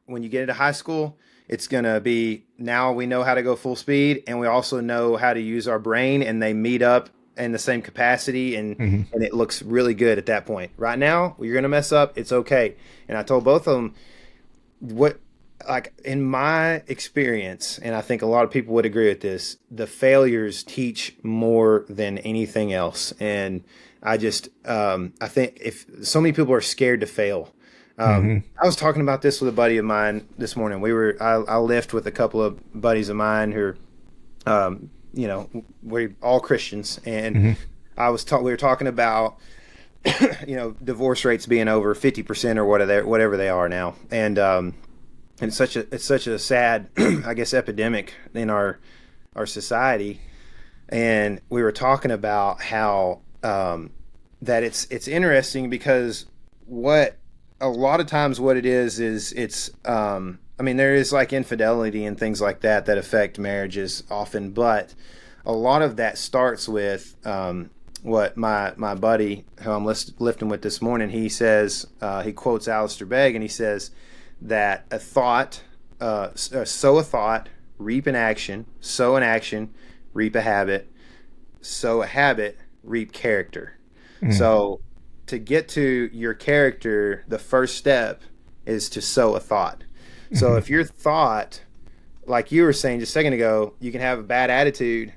When you get into high school, it's going to be, now we know how to go full speed, and we also know how to use our brain, and they meet up in the same capacity, and it looks really good at that point. Right now, you're going to mess up. It's okay. And I told both of them in my experience, and I think a lot of people would agree with this, the failures teach more than anything else. And I just, I think if so many people are scared to fail. I was talking about this with a buddy of mine this morning. I lift with a couple of buddies of mine who are, we're all Christians, and we were talking about, divorce rates being over 50% or whatever they are now, and it's such a sad, I guess, epidemic in our society. And we were talking about how that it's interesting because a lot of times what it is it's there is like infidelity and things like that affect marriages often, but a lot of that starts with what my buddy who I'm lifting with this morning, he says, he quotes Alistair Begg, and he says that a thought, sow a thought, reap an action, sow an action, reap a habit, sow a habit, reap character. So to get to your character, the first step is to sow a thought. So if your thought, like you were saying just a second ago, you can have a bad attitude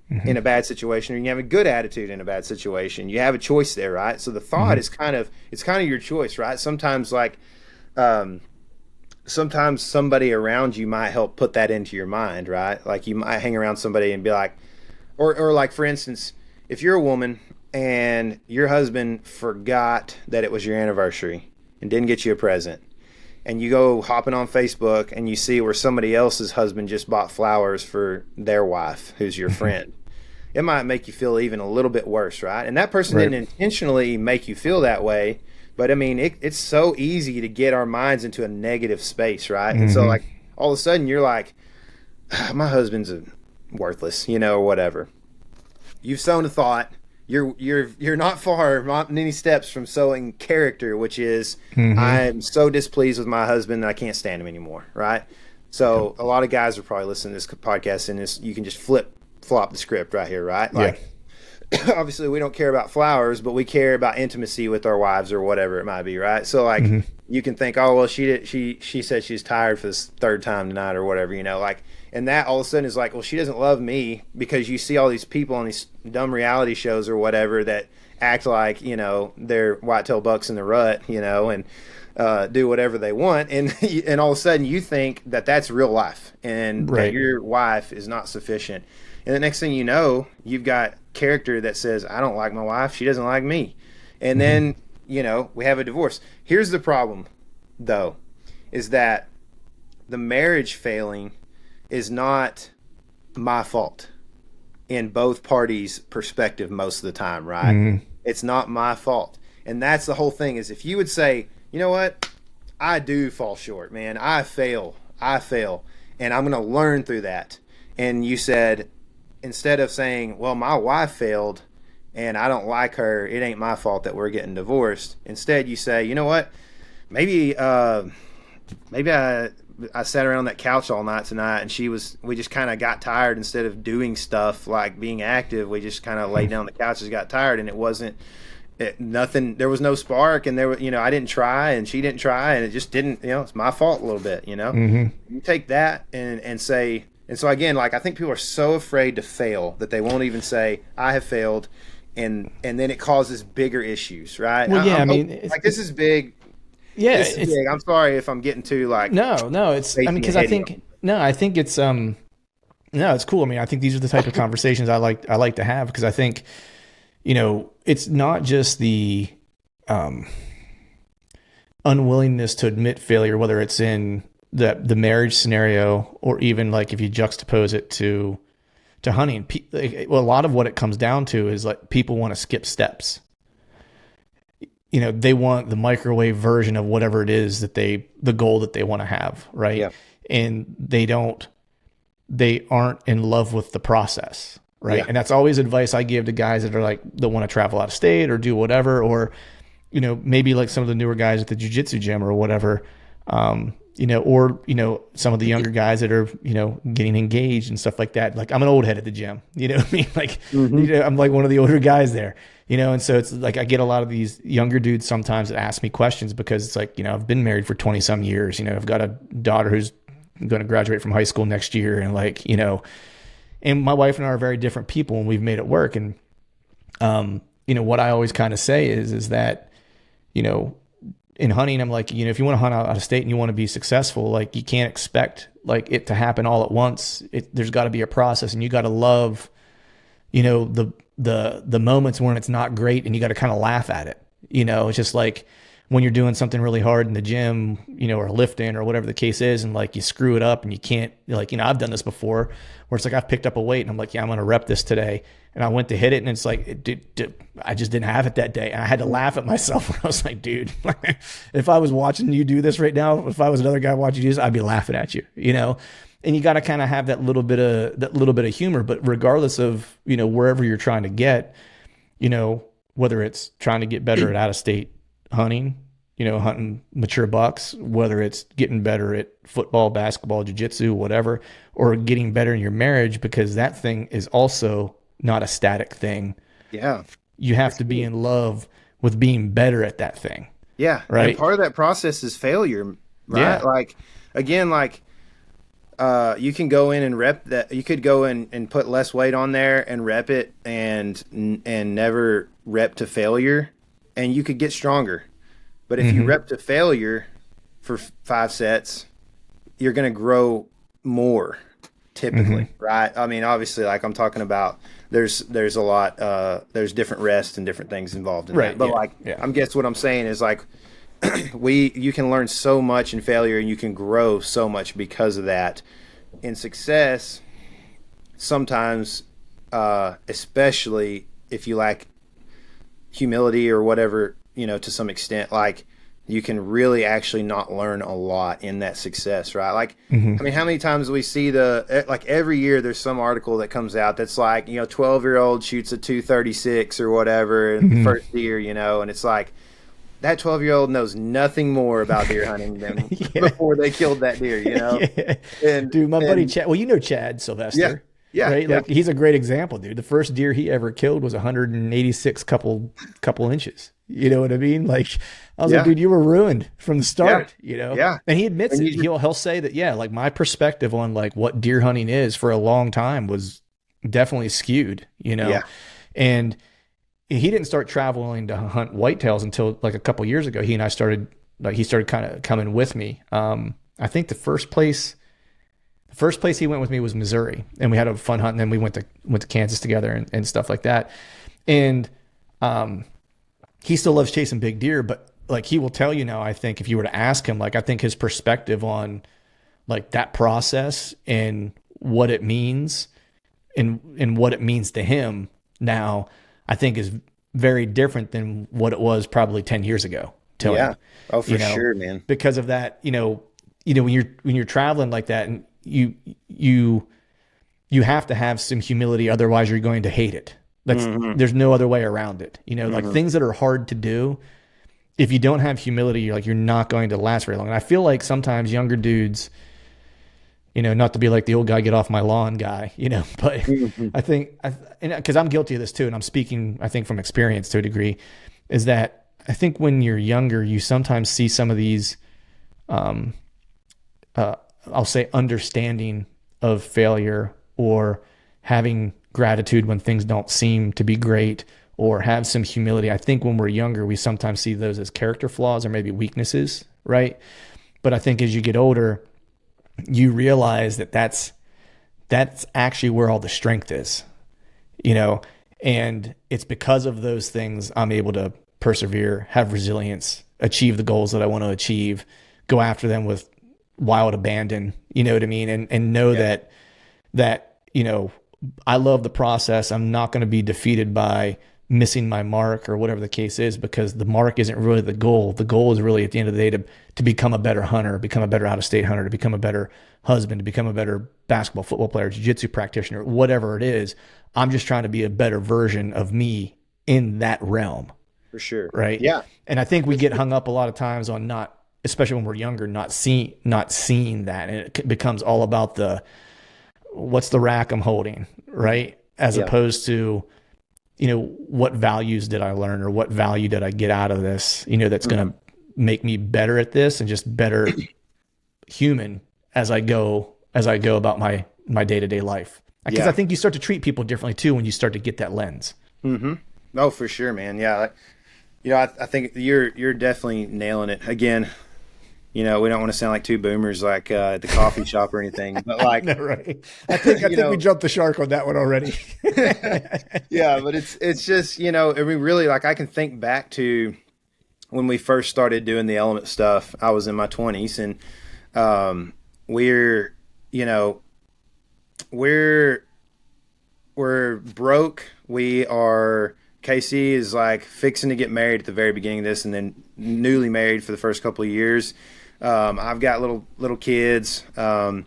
in a bad situation, or you can have a good attitude in a bad situation. You have a choice there, right? So the thought is kind of your choice, right? Sometimes sometimes somebody around you might help put that into your mind, right? Like you might hang around somebody and be like, or like for instance, if you're a woman and your husband forgot that it was your anniversary and didn't get you a present, and you go hopping on Facebook and you see where somebody else's husband just bought flowers for their wife, who's your friend, it might make you feel even a little bit worse, right? And that person Right. didn't intentionally make you feel that way, but I mean, it's so easy to get our minds into a negative space, right? And so, like, all of a sudden, you're like, my husband's worthless, or whatever. You've sown a thought. You're not far, not many steps from sowing character, which is I'm so displeased with my husband that I can't stand him anymore, right? So a lot of guys are probably listening to this podcast, and you can just flop the script right here, right? Like, obviously we don't care about flowers, but we care about intimacy with our wives or whatever it might be, right? So like you can think, oh well, she said she's tired for this third time tonight or whatever, like, and that all of a sudden is like, well, she doesn't love me, because you see all these people on these dumb reality shows or whatever that act like they're whitetail bucks in the rut, and do whatever they want, and all of a sudden you think that that's real life, and that your wife is not sufficient. And the next thing you know, you've got character that says, I don't like my wife, she doesn't like me. And then, we have a divorce. Here's the problem, though, is that the marriage failing is not my fault in both parties' perspective most of the time, right? It's not my fault. And that's the whole thing, is if you would say, you know what, I do fall short, man. I fail, and I'm going to learn through that. And you said, instead of saying, well, my wife failed and I don't like her, it ain't my fault that we're getting divorced. Instead, you say, you know what, maybe I sat around that couch all night tonight, and we just kind of got tired. Instead of doing stuff like being active, we just kind of laid down on the couch and got tired, and nothing, there was no spark, and I didn't try, and she didn't try, and it just didn't, it's my fault a little bit, You take that and say. And so again, like, I think people are so afraid to fail that they won't even say, I have failed, and then it causes bigger issues, right? Well, yeah, this is big. Yeah, this is big. I'm sorry if I'm getting too like. No, it's. Because I think it's it's cool. I mean, I think these are the type of conversations I like to have, because I think, it's not just the unwillingness to admit failure, whether it's in the marriage scenario, or even like if you juxtapose it to hunting. A lot of what it comes down to is like people want to skip steps. They want the microwave version of whatever it is the goal that they want to have, right? Yeah. And they aren't in love with the process, right? Yeah. And that's always advice I give to guys that are like, that want to travel out of state or do whatever, or maybe like some of the newer guys at the jiu-jitsu gym or whatever. Or some of the younger guys that are, getting engaged and stuff like that. Like, I'm an old head at the gym, you know what I mean? Like, I'm like one of the older guys there, and so it's like, I get a lot of these younger dudes sometimes that ask me questions, because it's like, I've been married for 20 some years, I've got a daughter who's going to graduate from high school next year. And like, and my wife and I are very different people, and we've made it work. And, what I always kind of say is that, in hunting, I'm like, if you want to hunt out of state and you want to be successful, like, you can't expect like it to happen all at once. There's got to be a process, and you got to love, the moments when it's not great, and you got to kind of laugh at it. It's just like when you're doing something really hard in the gym, or lifting or whatever the case is, and like you screw it up and you can't, like, I've done this before where it's like I've picked up a weight and I'm like, yeah, I'm going to rep this today. And I went to hit it, and it's like, I just didn't have it that day. And I had to laugh at myself. I was like, dude, if I was watching you do this right now, if I was another guy watching you do this, I'd be laughing at you, And you got to kind of have that little bit of humor. But regardless of, wherever you're trying to get, whether it's trying to get better at out of state hunting, hunting mature bucks, whether it's getting better at football, basketball, jiu-jitsu, whatever, or getting better in your marriage, because that thing is also not a static thing. Yeah. You have to be in love with being better at that thing. Yeah. Right. And part of that process is failure, right? Yeah. Like, again, like, you can go in and rep that. You could go in and put less weight on there and rep it and never rep to failure, and you could get stronger. But if you rep to failure for 5 sets, you're going to grow more typically, right? I mean, obviously, like I'm talking about, there's a lot, there's different rests and different things involved in that. But I'm guess what I'm saying is like, you can learn so much in failure, and you can grow so much because of that. In success, sometimes especially if you lack humility or whatever, to some extent, like you can really actually not learn a lot in that success, right? Like, I mean, how many times do we see like every year there's some article that comes out that's like, 12-year-old shoots a 236 or whatever in the first deer, and it's like, that 12-year-old knows nothing more about deer hunting than before they killed that deer, Yeah. And, dude, my buddy Chad, well, Chad Sylvester. Yeah. Right? Like he's a great example, dude. The first deer he ever killed was 186 couple inches. You know what I mean? Like I was like, dude, you were ruined from the start, Yeah. And he admits it. He'll say that, like my perspective on like what deer hunting is for a long time was definitely skewed, Yeah. And he didn't start traveling to hunt whitetails until like a couple years ago. He started kind of coming with me. I think the first place he went with me was Missouri, and we had a fun hunt. And then we went to Kansas together and stuff like that. And, he still loves chasing big deer, but like he will tell you now, I think if you were to ask him, like, I think his perspective on like that process and what it means and what it means to him now, I think is very different than what it was probably 10 years ago. To him, oh, for sure, man. Because of that, when you're traveling like that, and you have to have some humility, otherwise you're going to hate it. There's no other way around it. Like things that are hard to do, if you don't have humility, you're not going to last very long. And I feel like sometimes younger dudes, not to be like the old guy, get off my lawn guy, but I think, because I'm guilty of this too, and I'm speaking, I think, from experience to a degree, is that I think when you're younger, you sometimes see some of these, I'll say, understanding of failure or having gratitude when things don't seem to be great, or have some humility. I think when we're younger, we sometimes see those as character flaws or maybe weaknesses, right? But I think as you get older, you realize that that's actually where all the strength is, and it's because of those things I'm able to persevere, have resilience, achieve the goals that I want to achieve, go after them with wild abandon, you know what I mean? And know that, I love the process. I'm not going to be defeated by missing my mark or whatever the case is, because the mark isn't really the goal. The goal is really at the end of the day to become a better hunter, become a better out-of-state hunter, to become a better husband, to become a better basketball, football player, jiu-jitsu practitioner, whatever it is. I'm just trying to be a better version of me in that realm. For sure. Right. Yeah. And I think we get hung up a lot of times on especially when we're younger, not seeing that. And it becomes all about what's the rack I'm holding, right? As opposed to, what values did I learn, or what value did I get out of this, that's going to make me better at this and just better human as I go about my day-to-day life. Because I think you start to treat people differently too when you start to get that lens. Mm-hmm. Oh, for sure, man. Yeah. I think you're definitely nailing it. Again, we don't want to sound like two boomers like at the coffee shop or anything, but like, no, right. I think we jumped the shark on that one already. Yeah, but it's just, I mean, really, like, I can think back to when we first started doing the element stuff. I was in my 20s, and we're broke. Casey is like fixing to get married at the very beginning of this, and then newly married for the first couple of years. I've got little kids, and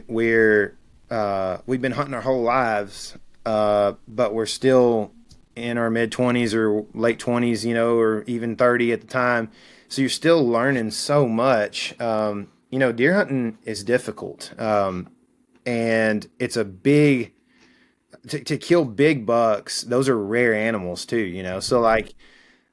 we've been hunting our whole lives, but we're still in our mid 20s or late 20s, or even 30 at the time. So you're still learning so much. Deer hunting is difficult, and it's a big. To kill big bucks, those are rare animals too, So like,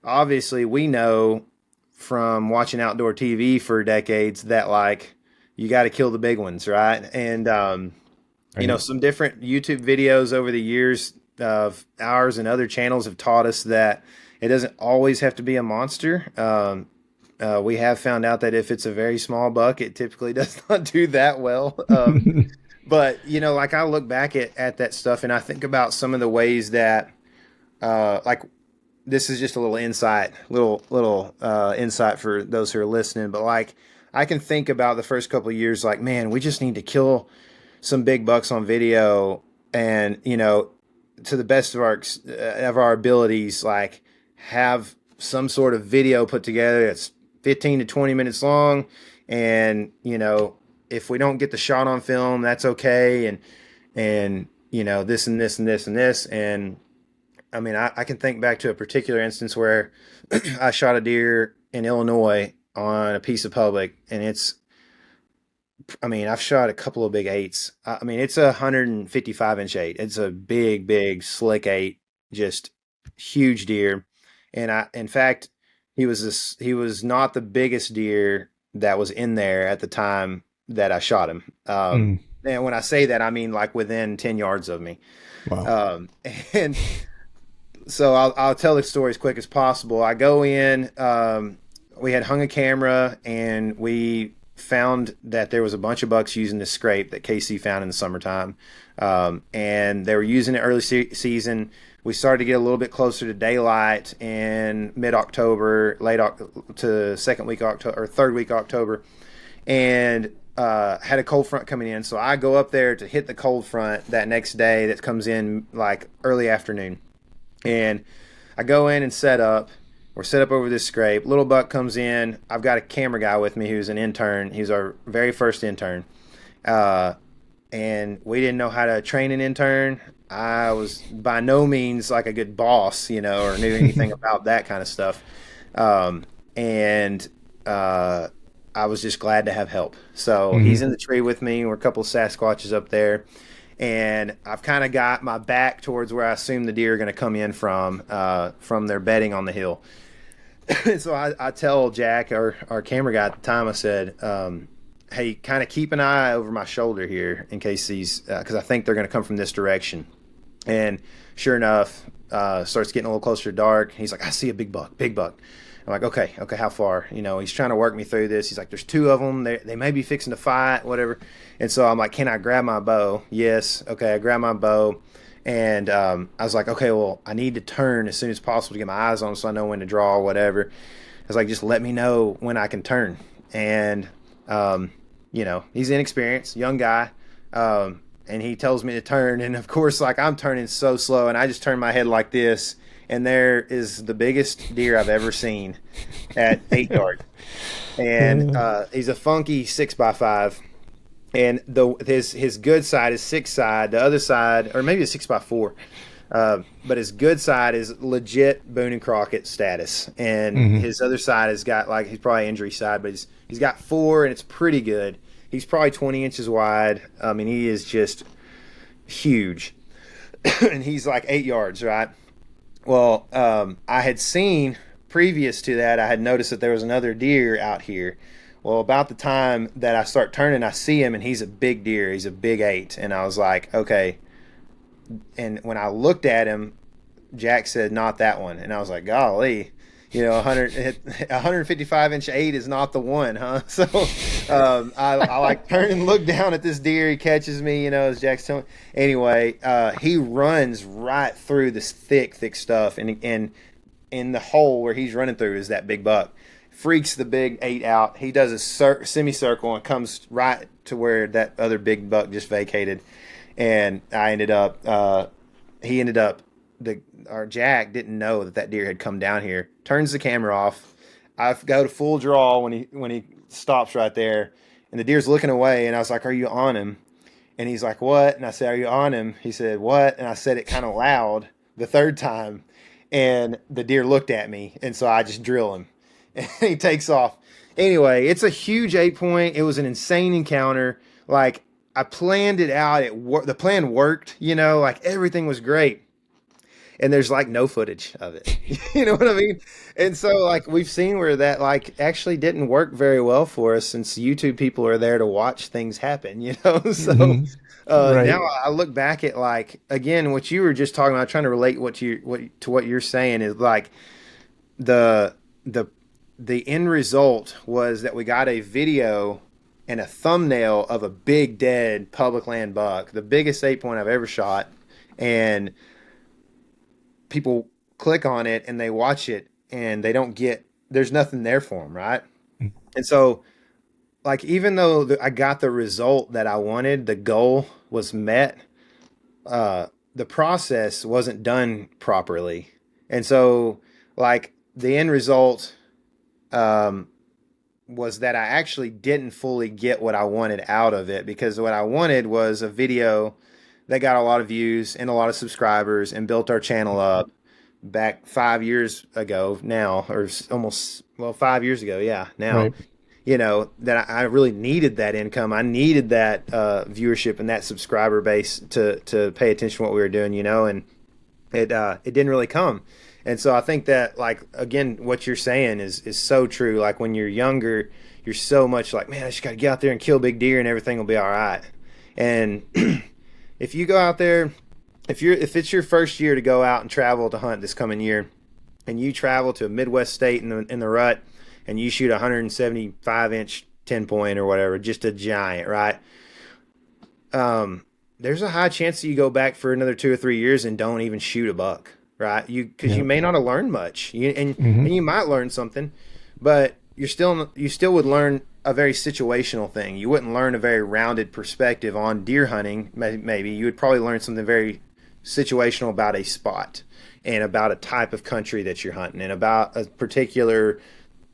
obviously we know from watching outdoor TV for decades that like, you got to kill the big ones, right? And, some different YouTube videos over the years of ours and other channels have taught us that it doesn't always have to be a monster. We have found out that if it's a very small buck, it typically does not do that well. But, like, I look back at that stuff, and I think about some of the ways that, like, this is just a little insight for those who are listening. But, like, I can think about the first couple of years, like, man, we just need to kill some big bucks on video and, you know, to the best of our abilities, like have some sort of video put together that's 15 to 20 minutes long. And, you know, if we don't get the shot on film, that's okay. And, you know, this and this and this and this. And I mean, I can think back to a particular instance where I shot a deer in Illinois on a piece of public, and I mean, I've shot a couple of big eights. I mean, it's a 155-inch eight. It's a big, big, slick eight, just huge deer. And in fact, he was not the biggest deer that was in there at the time that I shot him. And when I say that, I mean like within 10 yards of me. Wow. And so I'll tell the story as quick as possible. I go in, we had hung a camera, and we found that there was a bunch of bucks using this scrape that Casey found in the summertime. And they were using it early season. We started to get a little bit closer to daylight in mid-October, to second week October or third week October, and had a cold front coming in. So I go up there to hit the cold front that next day that comes in like early afternoon. And I go in and set up. We're set up over this scrape. Little buck comes in. I've got a camera guy with me who's an intern. He's our very first intern. And we didn't know how to train an intern. I was by no means like a good boss, you know, or knew anything about that kind of stuff. And I was just glad to have help. So he's in the tree with me. We're a couple of Sasquatches up there. And I've kind of got my back towards where I assume the deer are going to come in from their bedding on the hill. So I tell Jack, our camera guy at the time, I said, hey, kind of keep an eye over my shoulder here in case these, because I think they're going to come from this direction. And sure enough, starts getting a little closer to dark. He's like, I see a big buck. I'm like, okay, how far? You know, he's trying to work me through this. He's like, there's two of them. They may be fixing to fight, whatever. And so I'm like, can I grab my bow? Yes. Okay, I grab my bow. And I was like, okay, well, I need to turn as soon as possible to get my eyes on them so I know when to draw or whatever. I was like, just let me know when I can turn. And, you know, he's inexperienced, young guy. And he tells me to turn. And, of course, like I'm turning so slow. And I just turn my head like this. And there is the biggest deer I've ever seen at 8 yards. And he's a funky 6x5. And his good side is 6 side. The other side, or maybe a 6x4. But his good side is legit Boone and Crockett status. And his other side has got, like, he's probably injury side, but he's got 4, and it's pretty good. He's probably 20 inches wide. I mean, he is just huge. And he's like 8 yards, right? Well, I had seen previous to that, I had noticed that there was another deer out here. Well, about the time that I start turning, I see him, and he's a big deer. He's a big 8. And I was like, okay. And when I looked at him, Jack said, not that one. And I was like, golly, you know, 155-inch 8 is not the one, huh? So I like turn and look down at this deer. He catches me, you know, as Jack's telling me. Anyway, he runs right through this thick stuff. And in the hole where he's running through is that big buck. Freaks the big 8 out. He does a semicircle and comes right to where that other big buck just vacated. And I ended up, our Jack didn't know that deer had come down here. Turns the camera off. I go to full draw when he stops right there, and the deer's looking away. And I was like, "Are you on him?" And he's like, "What?" And I said, "Are you on him?" He said, "What?" And I said it kind of loud the third time, and the deer looked at me, and so I just drill him, and he takes off. Anyway, it's a huge 8-point. It was an insane encounter. Like, I planned it out. The plan worked, you know, like everything was great. And there's like no footage of it. You know what I mean? And so like we've seen where that like actually didn't work very well for us, since YouTube people are there to watch things happen, you know? So right. Now I look back at, like, again, what you were just talking about, trying to relate to what you're saying is like the end result was that we got a video and a thumbnail of a big dead public land buck, the biggest 8-point I've ever shot. And people click on it and they watch it and they don't get, there's nothing there for them, right? And so, like, even though I got the result that I wanted, the goal was met, the process wasn't done properly. And so like the end result was that I actually didn't fully get what I wanted out of it, because what I wanted was a video that got a lot of views and a lot of subscribers and built our channel up back 5 years ago now, or almost, well, 5 years ago. Yeah. Now, Right. you know, that I really needed that income. I needed that viewership and that subscriber base to pay attention to what we were doing, you know, and it didn't really come. And so I think that, like, again, what you're saying is so true. Like when you're younger, you're so much like, man, I just got to get out there and kill big deer and everything will be all right. And if you go out there, if it's your first year to go out and travel to hunt this coming year, and you travel to a Midwest state in the rut, and you shoot a 175-inch 10-point or whatever, just a giant, right? There's a high chance that you go back for another 2 or 3 years and don't even shoot a buck, right? Because you may not have learned much, and you might learn something, but you still would learn a very situational thing. You wouldn't learn a very rounded perspective on deer hunting. Maybe you would probably learn something very situational about a spot and about a type of country that you're hunting and about a particular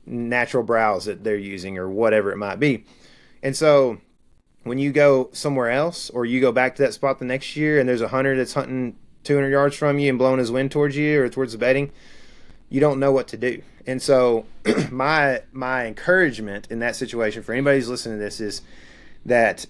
natural browse that they're using or whatever it might be. And so when you go somewhere else, or you go back to that spot the next year and there's a hunter that's hunting 200 yards from you and blowing his wind towards you or towards the bedding, you don't know what to do. And so my encouragement in that situation for anybody who's listening to this is that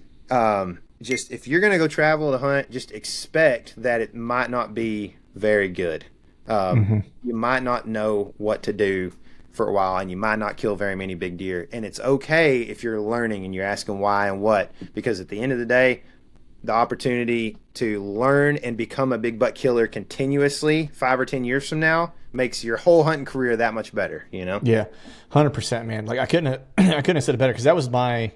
just if you're going to go travel to hunt, just expect that it might not be very good. You might not know what to do for a while, and you might not kill very many big deer. And it's okay if you're learning and you're asking why and what, because at the end of the day, the opportunity to learn and become a big buck killer continuously 5 or 10 years from now makes your whole hunting career that much better, you know? Yeah, 100%, man. Like I couldn't have said it better, because that was my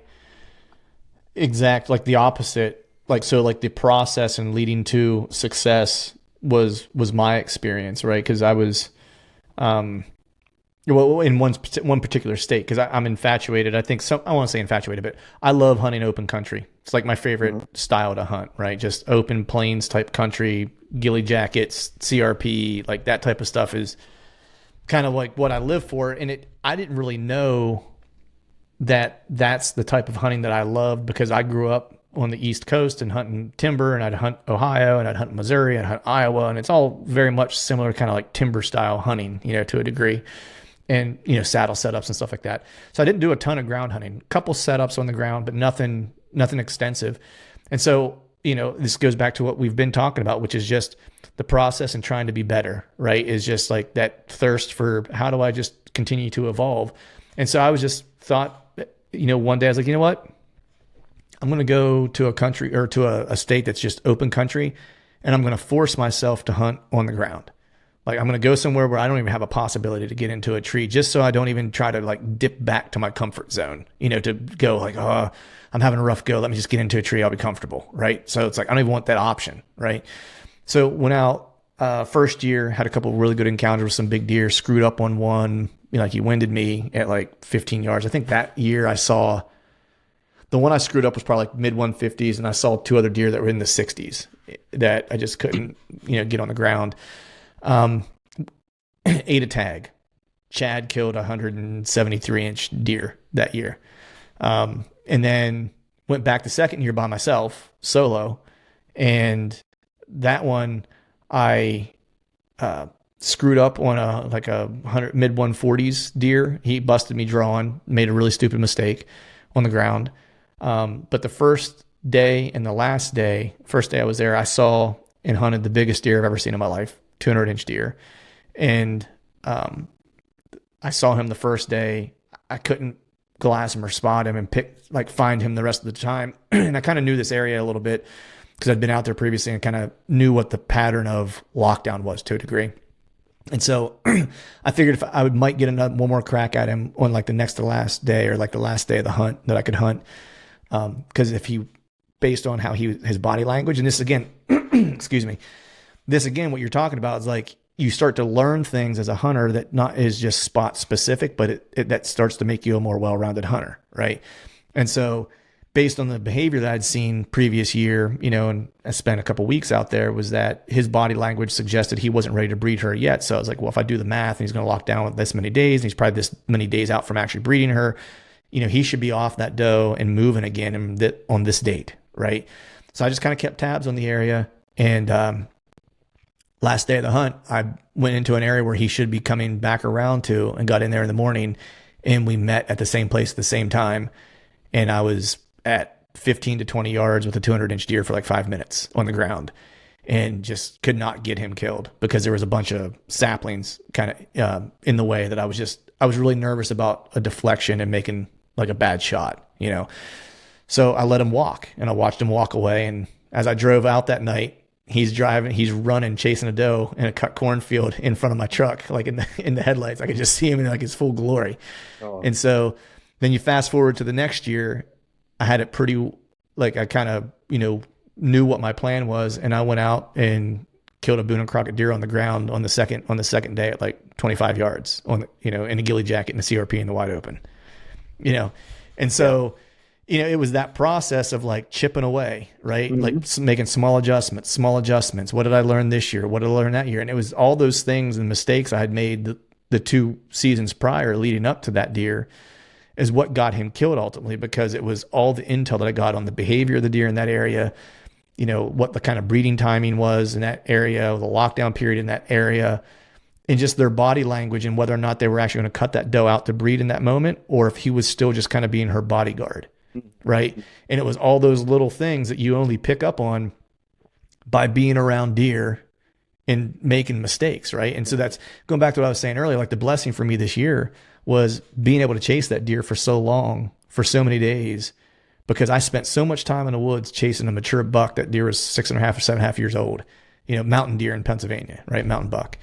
exact, like the opposite. Like, so like the process and leading to success was my experience, right? Because I was, well, in one particular state, because I'm infatuated. I think I want to say infatuated, but I love hunting open country. It's like my favorite style to hunt, right? Just open plains type country, ghillie jackets, CRP, like that type of stuff is kind of like what I live for. And I didn't really know that that's the type of hunting that I loved, because I grew up on the East Coast and hunting timber, and I'd hunt Ohio and I'd hunt Missouri and I'd hunt Iowa. And it's all very much similar, kind of like timber style hunting, you know, to a degree. And, you know, saddle setups and stuff like that. So I didn't do a ton of ground hunting, a couple setups on the ground, but nothing extensive. And so, you know, this goes back to what we've been talking about, which is just the process and trying to be better, right? Is just like that thirst for how do I just continue to evolve? And so I was just thought, you know, one day I was like, you know what? I'm going to go to a country or to a state that's just open country, and I'm going to force myself to hunt on the ground. Like I'm going to go somewhere where I don't even have a possibility to get into a tree, just so I don't even try to like dip back to my comfort zone, you know, to go like, oh, I'm having a rough go. Let me just get into a tree. I'll be comfortable. Right. So it's like, I don't even want that option. Right. So went out, first year, had a couple of really good encounters with some big deer, screwed up on one, you know, like he winded me at like 15 yards. I think that year I saw the one I screwed up was probably like mid 150s. And I saw 2 other deer that were in the 60s that I just couldn't, you know, get on the ground. Ate a tag. Chad killed a 173-inch deer that year. And then went back the second year by myself, solo. And that one I screwed up on a mid 140s deer. He busted me drawing, made a really stupid mistake on the ground. But the first day and the last day, first day I was there, I saw and hunted the biggest deer I've ever seen in my life, 200-inch deer. And I saw him the first day. I couldn't glass him or spot him and find him the rest of the time. And I kind of knew this area a little bit because I'd been out there previously and kind of knew what the pattern of lockdown was to a degree. And so I figured if I might get one more crack at him on like the next to last day, or like the last day of the hunt, that I could hunt. Because if he, based on how his body language, and this again, excuse me, this again, what you're talking about is like, you start to learn things as a hunter that not is just spot specific, but that starts to make you a more well-rounded hunter. Right. And so based on the behavior that I'd seen previous year, you know, and I spent a couple weeks out there, was that his body language suggested he wasn't ready to breed her yet. So I was like, well, if I do the math and he's going to lock down with this many days, and he's probably this many days out from actually breeding her, you know, he should be off that doe and moving again on this date. Right. So I just kind of kept tabs on the area. And last day of the hunt, I went into an area where he should be coming back around to, and got in there in the morning, and we met at the same place at the same time. And I was at 15 to 20 yards with a 200-inch deer for like 5 minutes on the ground, and just could not get him killed because there was a bunch of saplings kind of in the way that I was really nervous about a deflection and making like a bad shot, you know? So I let him walk, and I watched him walk away. And as I drove out that night, he's running, chasing a doe in a cut cornfield in front of my truck, like in the headlights. I could just see him in like his full glory. Oh. And so then you fast forward to the next year, I had it pretty, like I kind of, you know, knew what my plan was. And I went out and killed a Boone and Crockett deer on the ground on the second day at like 25 yards in a ghillie jacket and a CRP in the wide open, you know? And so, you know, it was that process of like chipping away, right? Mm-hmm. Like making small adjustments. What did I learn this year? What did I learn that year? And it was all those things and mistakes I had made the 2 seasons prior leading up to that deer is what got him killed ultimately, because it was all the intel that I got on the behavior of the deer in that area, you know, what the kind of breeding timing was in that area, the lockdown period in that area, and just their body language, and whether or not they were actually going to cut that doe out to breed in that moment, or if he was still just kind of being her bodyguard. Right. And it was all those little things that you only pick up on by being around deer and making mistakes. Right. And so that's going back to what I was saying earlier, like the blessing for me this year was being able to chase that deer for so long, for so many days, because I spent so much time in the woods chasing a mature buck. That deer was 6.5 or 7.5 years old, you know, mountain deer in Pennsylvania, right? Mountain buck.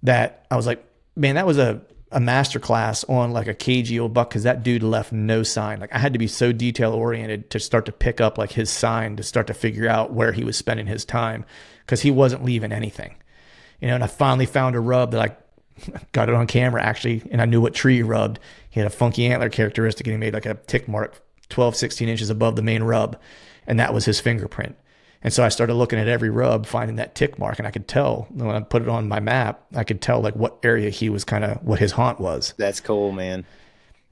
That I was like, man, that was a master class on like a cagey old buck, because that dude left no sign. Like I had to be so detail oriented to start to pick up like his sign, to start to figure out where he was spending his time, because he wasn't leaving anything, you know. And I finally found a rub that I got it on camera actually, and I knew what tree he rubbed. He had a funky antler characteristic, and he made like a tick mark 12, 16 inches above the main rub, and that was his fingerprint. And so I started looking at every rub, finding that tick mark, and I could tell when I put it on my map, I could tell like what area he was what his haunt was. That's cool, man.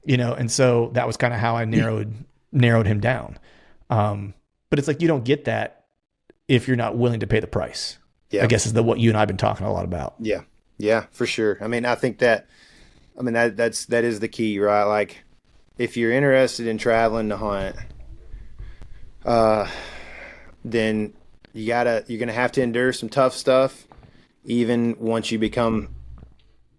You know, and so that was kind of how I narrowed him down. But it's like, you don't get that if you're not willing to pay the price. Yeah. I guess is what you and I have been talking a lot about. Yeah. Yeah, for sure. I mean, I think that is the key, right? Like if you're interested in traveling to hunt, then you're going to have to endure some tough stuff, even once you become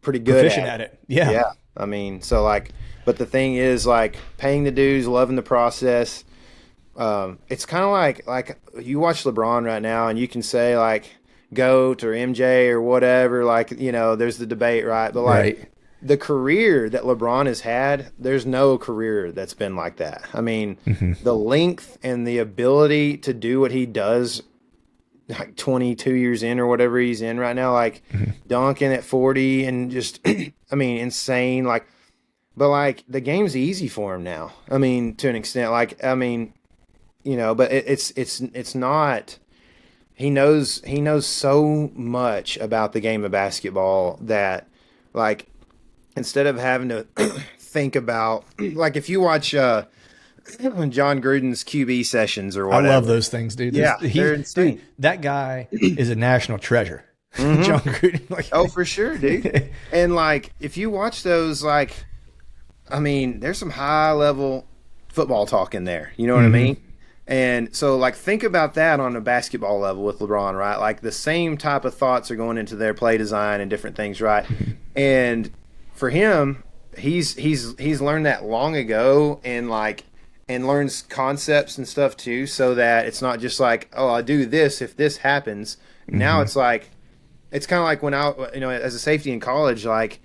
pretty good proficient at it. Yeah. Yeah. I mean, so like, but the thing is like paying the dues, loving the process. It's kind of like you watch LeBron right now, and you can say like GOAT or MJ or whatever, like, you know, there's the debate, right? But like the career that LeBron has had, there's no career that's been like that. I mean, the length and the ability to do what he does, like 22 years in or whatever he's in right now, like dunking at 40 and just, I mean, insane. Like, but like the game's easy for him now. I mean, to an extent, like, I mean, you know, but it's not. He knows so much about the game of basketball that, like, instead of having to think about, like, if you watch John Gruden's QB sessions or whatever. I love those things, dude. Yeah, they're insane. Dude, that guy is a national treasure. John Gruden. Like, oh, for sure, dude. And, like, if you watch those, like, I mean, there's some high-level football talk in there. You know what I mean? And so, like, think about that on a basketball level with LeBron, right? Like, the same type of thoughts are going into their play design and different things, right? And for him, he's learned that long ago, and learns concepts and stuff too, so that it's not just like, oh, I'll do this if this happens. Now it's like, it's kind of like when I, you know, as a safety in college, like,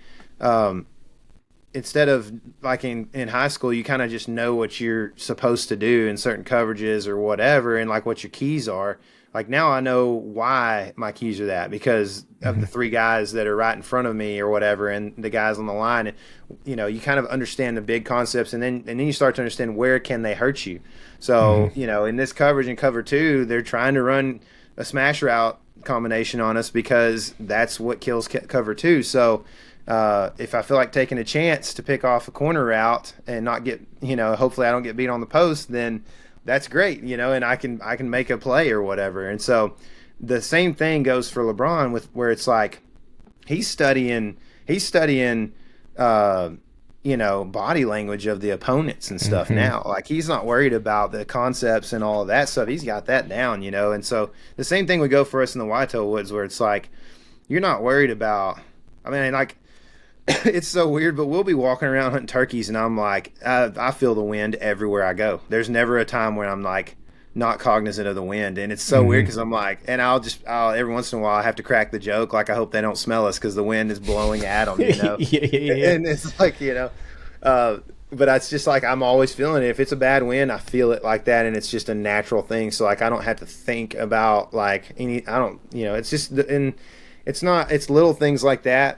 instead of like in high school, you kind of just know what you're supposed to do in certain coverages or whatever, and like what your keys are. like now I know why my keys are that, because of the three guys that are right in front of me or whatever, and the guys on the line. And, you know, you kind of understand the big concepts, and then you start to understand where can they hurt you. So, you know, in this coverage in cover 2, they're trying to run a smash route combination on us because that's what kills cover 2. So if I feel like taking a chance to pick off a corner route and not get, you know, hopefully I don't get beat on the post, then that's great, you know, and I can make a play or whatever. And so the same thing goes for LeBron, with where it's like he's studying you know, body language of the opponents and stuff now. Like, he's not worried about the concepts and all of that stuff. He's got that down, you know. And so the same thing would go for us in the Whitetail Woods, where it's like you're not worried about, I mean, like, it's so weird, but we'll be walking around hunting turkeys, and I'm like, I feel the wind everywhere I go. There's never a time when I'm like not cognizant of the wind, and it's so weird because I'm like, and I'll every once in a while I have to crack the joke, like, I hope they don't smell us because the wind is blowing at them, you know. Yeah. And it's like, you know, but it's just like I'm always feeling it. If it's a bad wind, I feel it like that, and it's just a natural thing. So like I don't have to think about like I don't, you know, it's just, and it's not, it's little things like that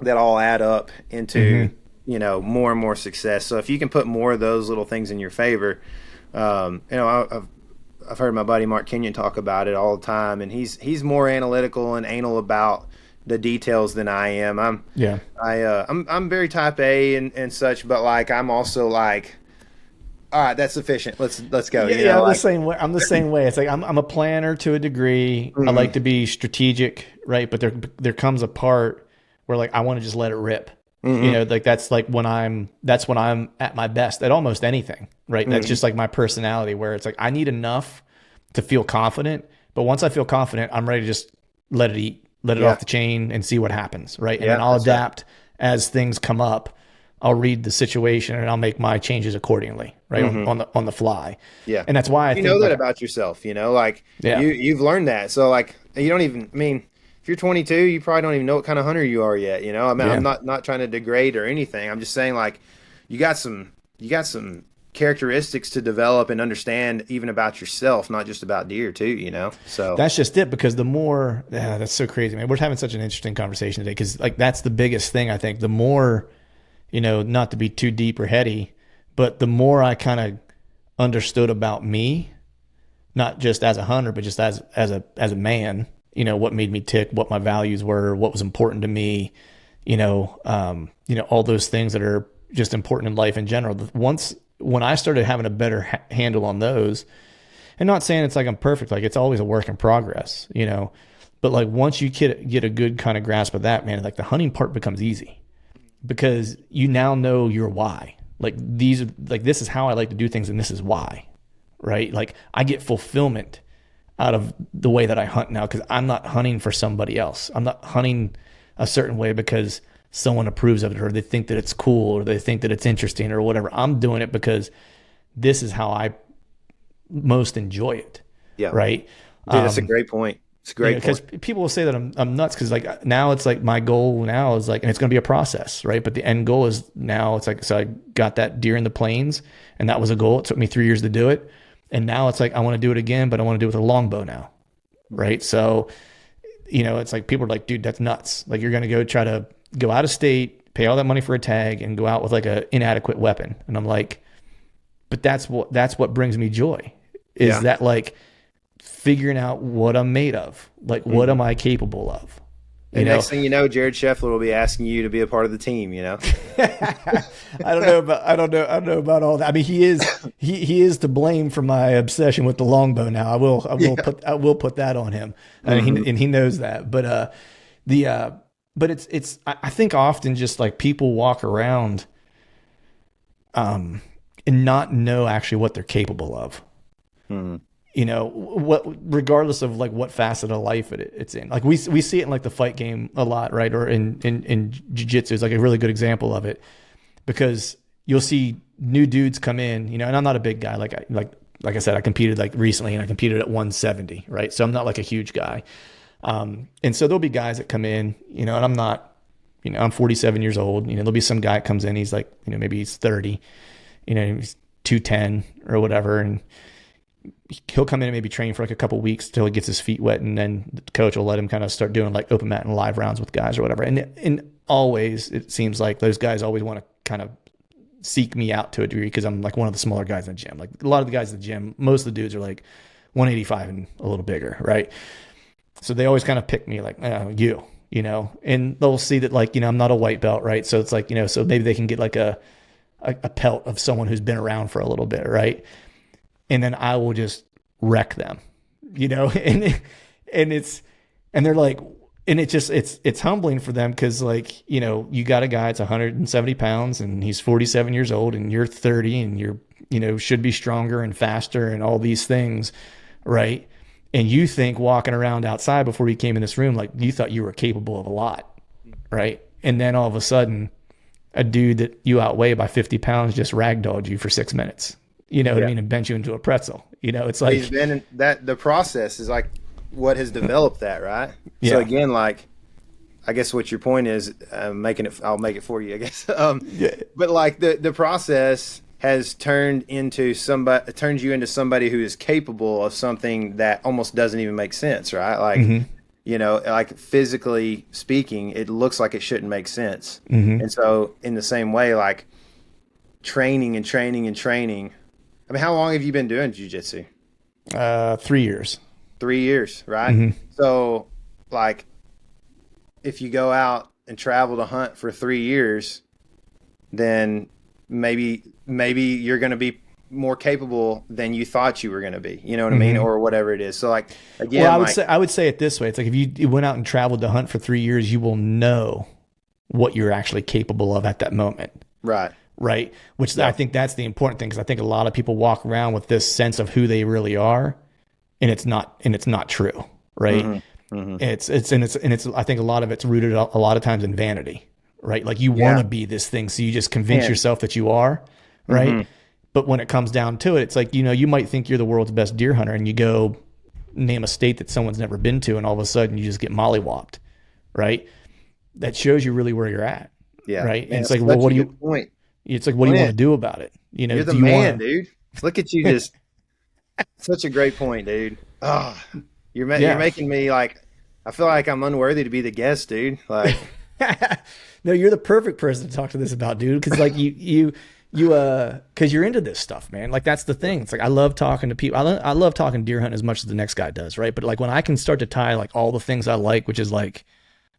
that all add up into, you know, more and more success. So if you can put more of those little things in your favor, you know, I've heard my buddy Mark Kenyon talk about it all the time, and he's more analytical and anal about the details than I am. I'm very type A and such, but like I'm also like, all right, that's sufficient. Let's go. Yeah, you know, I'm like, the same way. I'm the same way. It's like I'm a planner to a degree. I like to be strategic, right? But there comes a part where like I want to just let it rip. You know, like that's when I'm at my best at almost anything, right? That's just like my personality, where it's like I need enough to feel confident, but once I feel confident, I'm ready to just let it off the chain and see what happens, right? And then I'll adapt as things come up. I'll read the situation and I'll make my changes accordingly, right? On the fly. Yeah. And that's why I think know that about yourself, you know, like you've learned that. So like you don't even, I mean, if you're 22, you probably don't even know what kind of hunter you are yet, you know? I mean, I'm not trying to degrade or anything. I'm just saying, like, you got some characteristics to develop and understand even about yourself, not just about deer too, you know? So that's just it, because the more, that's so crazy, man. We're having such an interesting conversation today, because like that's the biggest thing. I think the more, you know, not to be too deep or heady, but the more I kind of understood about me, not just as a hunter, but just as a man, you know, what made me tick, what my values were, what was important to me, you know, all those things that are just important in life in general. When I started having a better handle on those, and not saying it's like I'm perfect, like it's always a work in progress, you know, but like once you get a good kind of grasp of that, man, like the hunting part becomes easy, because you now know your why. Like this is how I like to do things, and this is why, right? Like I get fulfillment out of the way that I hunt now, because I'm not hunting for somebody else. I'm not hunting a certain way because someone approves of it, or they think that it's cool, or they think that it's interesting, or whatever. I'm doing it because this is how I most enjoy it. Yeah. Right. Dude, that's a great point. It's a great point. Because people will say that I'm nuts, because like now it's like my goal now is like, and it's going to be a process, right? But the end goal is now it's like, so I got that deer in the plains, and that was a goal. It took me 3 years to do it. And now it's like, I want to do it again, but I want to do it with a longbow now. Right. So, you know, it's like people are like, dude, that's nuts. Like you're going to go try to go out of state, pay all that money for a tag, and go out with like a inadequate weapon. And I'm like, but that's what brings me joy, is that like figuring out what I'm made of, like what am I capable of? And next thing you know, Jared Scheffler will be asking you to be a part of the team, you know? I don't know about all that. I mean, he is to blame for my obsession with the longbow now. I will put that on him. And he knows that. But but it's I think often just like people walk around and not know actually what they're capable of. You know, regardless of like what facet of life it's in. Like we see it in like the fight game a lot, right? Or in jiu-jitsu is like a really good example of it, because you'll see new dudes come in, you know, and I'm not a big guy. Like I said, I competed like recently, and I competed at 170, right? So I'm not like a huge guy. And so there'll be guys that come in, you know, and I'm not, you know, I'm 47 years old. You know, there'll be some guy that comes in, he's like, you know, maybe he's 30, you know, he's 210 or whatever. And he'll come in and maybe train for like a couple weeks till he gets his feet wet, and then the coach will let him kind of start doing like open mat and live rounds with guys or whatever. And always it seems like those guys always want to kind of seek me out to a degree because I'm like one of the smaller guys in the gym. Like a lot of the guys in the gym, most of the dudes are like 185 and a little bigger, right? So they always kind of pick me like, you know, and they'll see that like, you know, I'm not a white belt, right? So it's like, you know, so maybe they can get like a pelt of someone who's been around for a little bit, right? And then I will just wreck them, you know, and they're like, and it's humbling for them because like, you know, you got a guy that's 170 pounds and he's 47 years old and you're 30 and you're, you know, should be stronger and faster and all these things, right? And you think walking around outside before you came in this room, like you thought you were capable of a lot, right? And then all of a sudden, a dude that you outweigh by 50 pounds just ragdolled you for 6 minutes. You know what I mean? And bent you into a pretzel. You know, it's like he's been in that. The process is like what has developed that, right? Yeah. So again, like I guess what your point is, I'll make it for you, I guess. But like the process has turned you into somebody who is capable of something that almost doesn't even make sense, right? Like, you know, like physically speaking, it looks like it shouldn't make sense. And so in the same way, like training. I mean, how long have you been doing jiu-jitsu? 3 years. 3 years, right? So like if you go out and travel to hunt for 3 years, then maybe you're going to be more capable than you thought you were going to be, you know what I mean? Or whatever it is. So like, again, well, I would say it this way. It's like, if you went out and traveled to hunt for 3 years, you will know what you're actually capable of at that moment. Right. Which I think that's the important thing. Cause I think a lot of people walk around with this sense of who they really are, and it's not true. Right. It's I think a lot of it's rooted a lot of times in vanity, right? Like you want to be this thing. So you just convince yourself that you are, right? But when it comes down to it, it's like, you know, you might think you're the world's best deer hunter and you go name a state that someone's never been to, and all of a sudden you just get mollywopped, right? That shows you really where you're at. Yeah. Right. And it's like, well, what do you point? It's like, what do you want to do about it? You know, you're the man, dude. Look at you, just such a great point, dude. Oh, you're making me like, I feel like I'm unworthy to be the guest, dude. Like, no, you're the perfect person to talk to this about, dude. Cause like cause you're into this stuff, man. Like that's the thing. It's like, I love talking to people. I love talking deer hunting as much as the next guy does. Right. But like when I can start to tie like all the things I like, which is like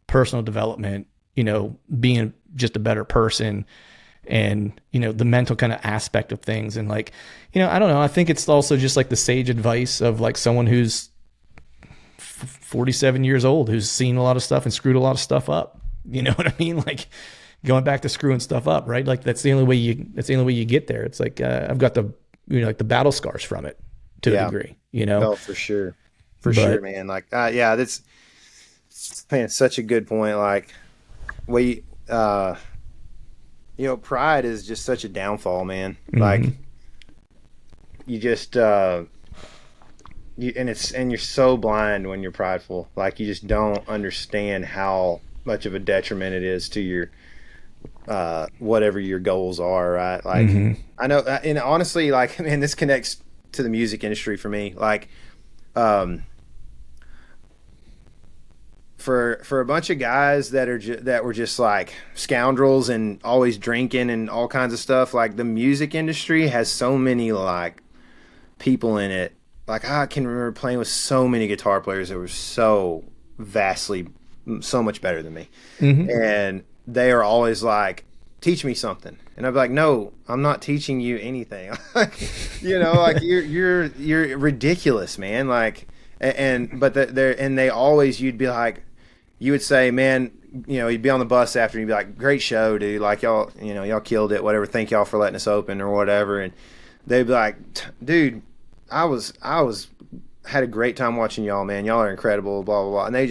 personal development, you know, being just a better person, and, you know, the mental kind of aspect of things. And like, you know, I don't know. I think it's also just like the sage advice of like someone who's 47 years old, who's seen a lot of stuff and screwed a lot of stuff up. You know what I mean? Like going back to screwing stuff up, right? Like that's the only way you get there. It's like, I've got the, you know, like the battle scars from it to a degree, you know? Oh, for sure, man. Like, that's, man, such a good point. Like you know, pride is just such a downfall, man. Like you just, you're so blind when you're prideful. Like you just don't understand how much of a detriment it is to your, whatever your goals are. Right. Like I know, and honestly, like, man, this connects to the music industry for me. Like, for a bunch of guys that were just like scoundrels and always drinking and all kinds of stuff, like the music industry has so many like people in it. Like I can remember playing with so many guitar players that were so much better than me. And they are always like, teach me something. And I'd be like, no, I'm not teaching you anything. You know, like you're ridiculous, man. Like, but they always, you'd be like, you would say, man, you know, you'd be on the bus after and you'd be like, great show, dude. Like y'all, you know, y'all killed it, whatever. Thank y'all for letting us open or whatever. And they'd be like, dude, I had a great time watching y'all, man. Y'all are incredible, blah, blah, blah. And they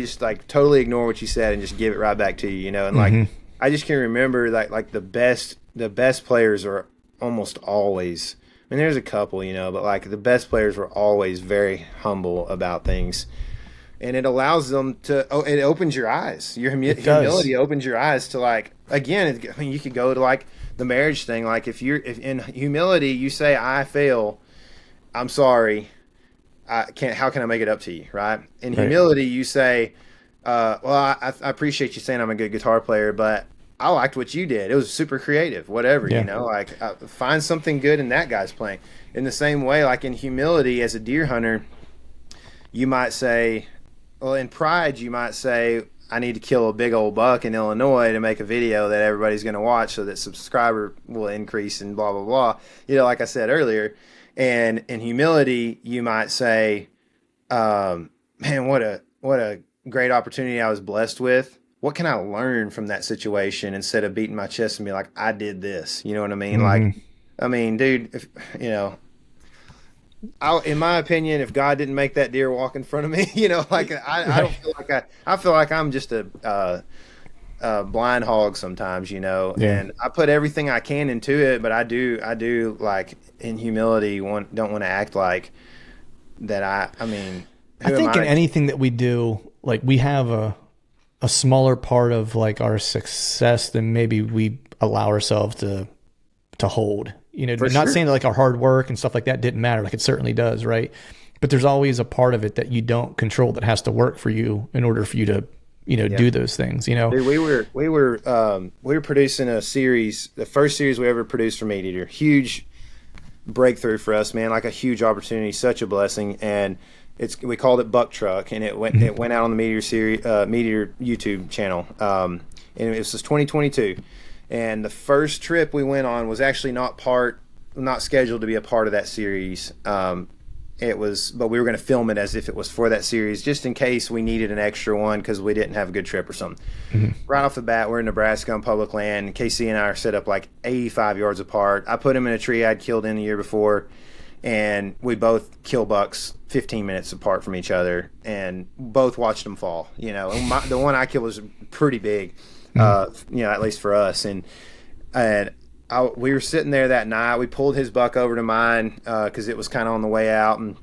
just totally ignore what you said and just give it right back to you, you know? And like, I just can remember that like the best players are almost always, I mean, there's a couple, you know, but like the best players were always very humble about things. And it allows them to, it opens your eyes. Your humility opens your eyes to like, again, I mean, you could go to like the marriage thing. Like if in humility, you say, I fail. I'm sorry. How can I make it up to you? Right. In Right. humility, you say, well, I appreciate you saying I'm a good guitar player, but I liked what you did. It was super creative, whatever, Yeah. you know, like find something good in that guy's playing. In the same way, like in humility as a deer hunter, you might say, well, in pride, you might say, I need to kill a big old buck in Illinois to make a video that everybody's going to watch so that subscriber will increase and blah, blah, blah. You know, like I said earlier. And in humility, you might say, man, what a great opportunity I was blessed with. What can I learn from that situation instead of beating my chest and be like, I did this. You know what I mean? Like, I mean, dude, if, you know, in my opinion, if God didn't make that deer walk in front of me, you know, like I don't feel like I feel like I'm just a blind hog sometimes, you know, Yeah. and I put everything I can into it, but I do like in humility don't want to act like that. I mean, I think in anything that we do, like we have a smaller part of like our success than maybe we allow ourselves to hold. You know, not saying that like our hard work and stuff like that didn't matter. Like it certainly does, right? But there's always a part of it that you don't control that has to work for you in order for you to, you know, do those things. You know, dude, we were producing a series, the first series we ever produced for Meat Eater. Huge breakthrough for us, man. Like a huge opportunity, such a blessing. And we called it Buck Truck, and it went out on the Meat Eater series, Meat Eater YouTube channel. And it was 2022. And the first trip we went on was actually not scheduled to be a part of that series. But we were going to film it as if it was for that series, just in case we needed an extra one because we didn't have a good trip or something. Right off the bat, we're in Nebraska on public land. KC and I are set up like 85 yards apart. I put him in a tree I'd killed in the year before, and we both kill bucks 15 minutes apart from each other, and both watched them fall. You know, and the one I killed was pretty big. You know, at least for us. And we were sitting there that night. We pulled his buck over to mine because it was kind of on the way out, and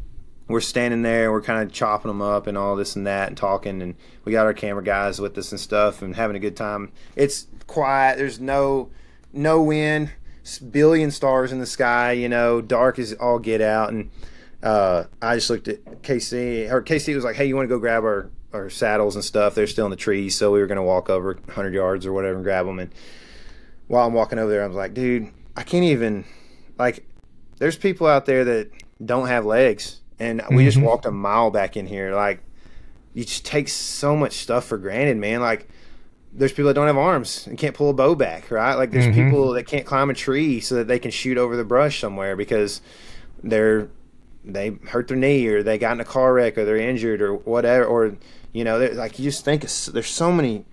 we're standing there. We're kind of chopping them up and all this and that and talking. And we got our camera guys with us and stuff and having a good time. It's quiet. There's no wind. Billion stars in the sky. You know, dark as all get out. And I just looked at KC. Or KC was like, "Hey, you want to go grab our saddles and stuff? They're still in the trees." So we were going to walk over 100 yards or whatever and grab them. And while I'm walking over there, I was like, dude, I can't even, like, there's people out there that don't have legs. And we just walked a mile back in here. Like, you just take so much stuff for granted, man. Like, there's people that don't have arms and can't pull a bow back, right? Like, there's people that can't climb a tree so that they can shoot over the brush somewhere because they hurt their knee or they got in a car wreck or they're injured or whatever. Or, you know, like, you just think there's so many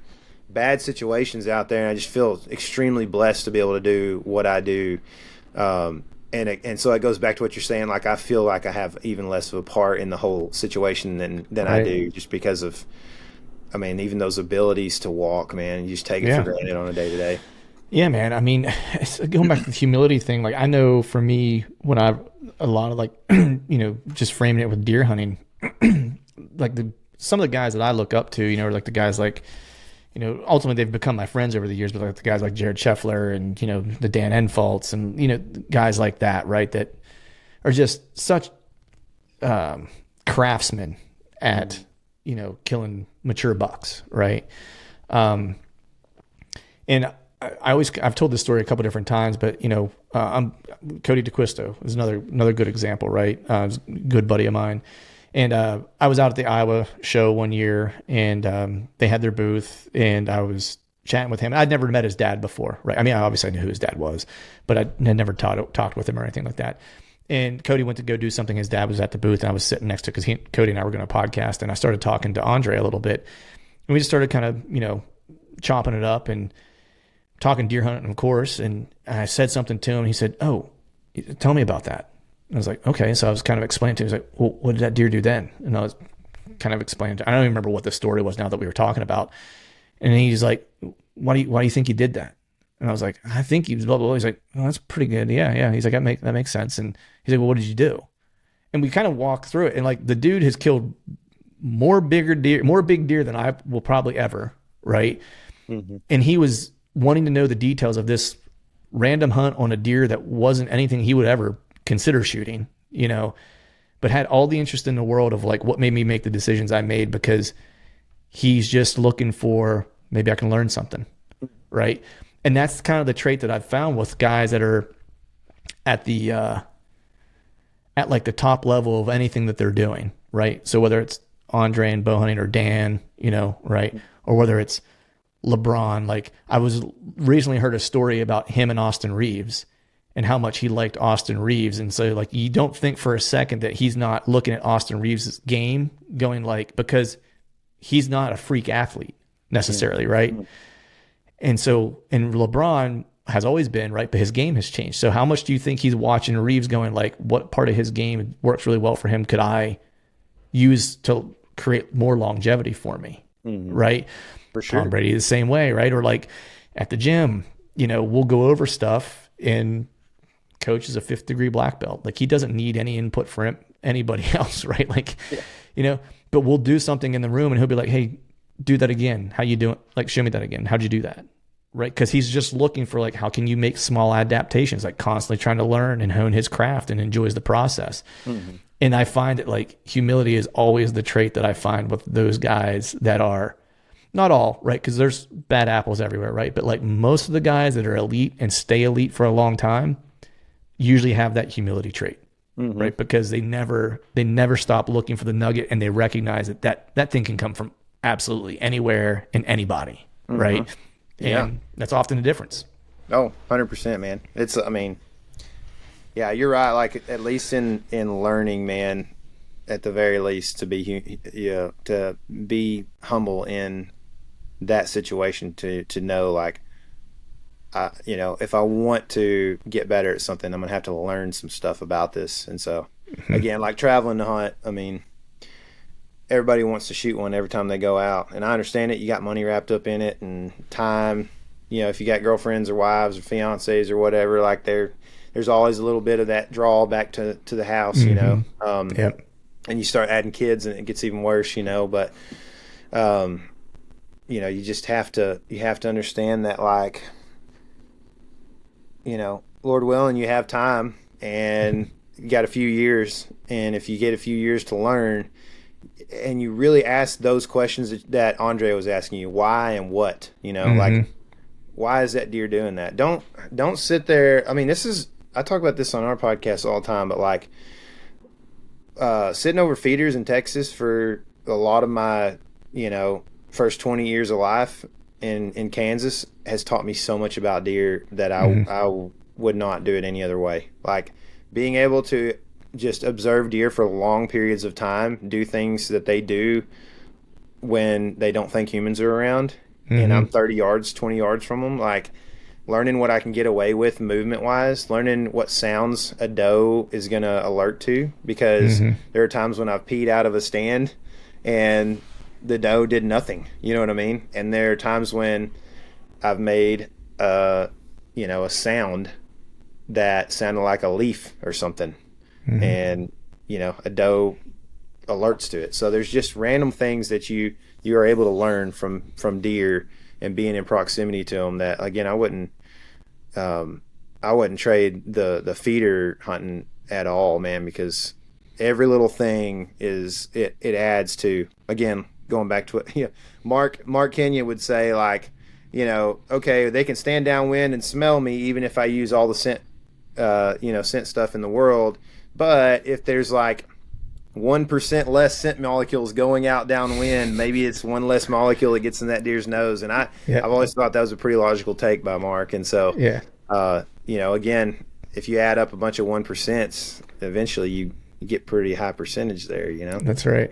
bad situations out there, and I just feel extremely blessed to be able to do what I do. And so it goes back to what you're saying. Like, I feel like I have even less of a part in the whole situation than I do, just because of, I mean, even those abilities to walk, man, you just take it for granted on a day to day. Yeah, man. I mean, going back to the humility thing, like I know for me, when a lot of like, you know, just framing it with deer hunting, like some of the guys that I look up to, you know, are like the guys like, you know, ultimately they've become my friends over the years, but like the guys like Jared Scheffler and, you know, the Dan Enfalts and, you know, guys like that, right? That are just such craftsmen at, you know, killing mature bucks, right? And I've told this story a couple different times, but you know, Cody DeQuisto is another good example, right? A good buddy of mine. And I was out at the Iowa show one year, and they had their booth, and I was chatting with him. I'd never met his dad before, right? I mean, obviously I knew who his dad was, but I had never talked with him or anything like that. And Cody went to go do something. His dad was at the booth, and I was sitting next to, because Cody and I were going to podcast, and I started talking to Andre a little bit, and we just started kind of, you know, chopping it up and talking deer hunting, of course. And I said something to him. He said, "Oh, tell me about that." I was like, okay. So I was kind of explaining to him. He was like, "Well, what did that deer do then?" And I was kind of explaining I don't even remember what the story was now that we were talking about. And he's like, why do you think he did that? And I was like, I think he was blah, blah, blah. He's like, "Oh, that's pretty good. Yeah. He's like, that makes sense." And he's like, "Well, what did you do?" And we kind of walked through it. And like, the dude has killed more big deer than I will probably ever. Right. Mm-hmm. And he was wanting to know the details of this random hunt on a deer that wasn't anything he would ever consider shooting, you know, but had all the interest in the world of like what made me make the decisions I made, because he's just looking for, maybe I can learn something, right? And that's kind of the trait that I've found with guys that are at the at like the top level of anything that they're doing, right? So whether it's Andre and bow hunting, or Dan, you know, right? Or whether it's LeBron, like I was recently heard a story about him and Austin Reeves and how much he liked Austin Reeves. And so like, you don't think for a second that he's not looking at Austin Reeves' game going like, because he's not a freak athlete necessarily. Yeah. Right. And so, and LeBron has always been, right, but his game has changed. So how much do you think he's watching Reeves going like, what part of his game works really well for him could I use to create more longevity for me? Right. For sure. Tom Brady the same way, right? Or like at the gym, you know, we'll go over stuff and coach is a 5th degree black belt. Like he doesn't need any input from anybody else, right? Like, you know, but we'll do something in the room and he'll be like, hey, do that again. How you doing? Like, show me that again. How'd you do that? Right. Cause he's just looking for like, how can you make small adaptations, like constantly trying to learn and hone his craft and enjoys the process. And I find that like humility is always the trait that I find with those guys that are not all, right? Cause there's bad apples everywhere. Right. But like most of the guys that are elite and stay elite for a long time usually have that humility trait. Right. Because they never stop looking for the nugget, and they recognize that thing can come from absolutely anywhere and anybody. Right. And that's often the difference. Oh, 100%, man. I mean, yeah, you're right. Like at least in learning, man, at the very least to be humble in that situation, to know like, you know, if I want to get better at something, I'm going to have to learn some stuff about this. And so again, like traveling to hunt, I mean, everybody wants to shoot one every time they go out. And I understand it. You got money wrapped up in it and time, you know, if you got girlfriends or wives or fiancés or whatever, like there's always a little bit of that draw back to the house, you know? And you start adding kids and it gets even worse, you know, but, you know, you just have to understand that, like, you know, Lord willing, you have time and you got a few years. And if you get a few years to learn and you really ask those questions that Andre was asking you, why and what, you know, like, why is that deer doing that? Don't sit there. I mean, I talk about this on our podcast all the time, but like, sitting over feeders in Texas for a lot of my, you know, first 20 years of life in Kansas has taught me so much about deer that I would not do it any other way. Like being able to just observe deer for long periods of time, do things that they do when they don't think humans are around, and I'm 30 yards, 20 yards from them, like learning what I can get away with movement wise, learning what sounds a doe is going to alert to, because there are times when I've peed out of a stand and the doe did nothing, you know what I mean? And there are times when I've made you know, a sound that sounded like a leaf or something, and you know, a doe alerts to it. So there's just random things that you are able to learn from deer and being in proximity to them, that again I wouldn't trade the feeder hunting at all, man, because every little thing it adds to, again, going back to what Mark Kenyon would say, like, you know, okay, they can stand downwind and smell me even if I use all the scent scent stuff in the world, but if there's like 1% less scent molecules going out downwind, maybe it's one less molecule that gets in that deer's nose. And I've always thought that was a pretty logical take by Mark. And so you know, again, if you add up a bunch of 1%, eventually you get pretty high percentage there, you know? That's right.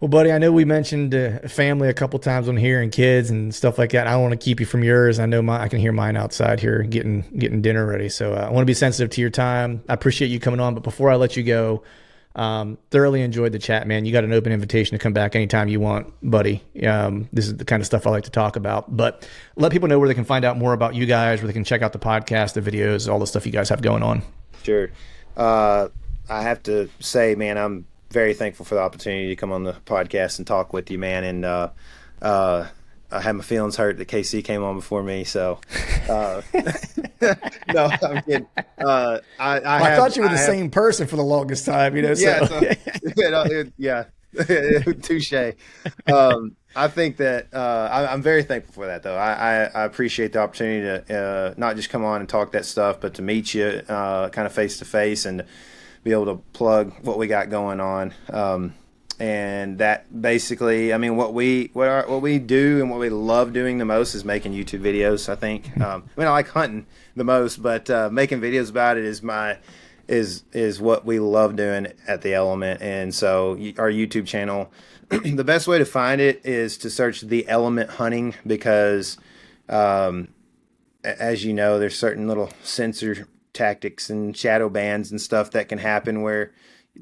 Well, buddy, I know we mentioned family a couple times on here and kids and stuff like that. I don't want to keep you from yours. I know I can hear mine outside here getting dinner ready. So I want to be sensitive to your time. I appreciate you coming on. But before I let you go, thoroughly enjoyed the chat, man. You got an open invitation to come back anytime you want, buddy. This is the kind of stuff I like to talk about. But let people know where they can find out more about you guys, where they can check out the podcast, the videos, all the stuff you guys have going on. Sure. I have to say, man, I'm very thankful for the opportunity to come on the podcast and talk with you, man. And I had my feelings hurt that KC came on before me. So No, I'm kidding. I thought you were the same person for the longest time, you know. Yeah, So. yeah. Touche. I think that I'm very thankful for that, though. I appreciate the opportunity to not just come on and talk that stuff, but to meet you kind of face to face and be able to plug what we got going on. And that basically, I mean, what we do and what we love doing the most is making YouTube videos. I think. I mean, I like hunting the most, but making videos about it is what we love doing at The Element. And so our YouTube channel, the best way to find it is to search The Element Hunting, because as you know, there's certain little censor tactics and shadow bans and stuff that can happen where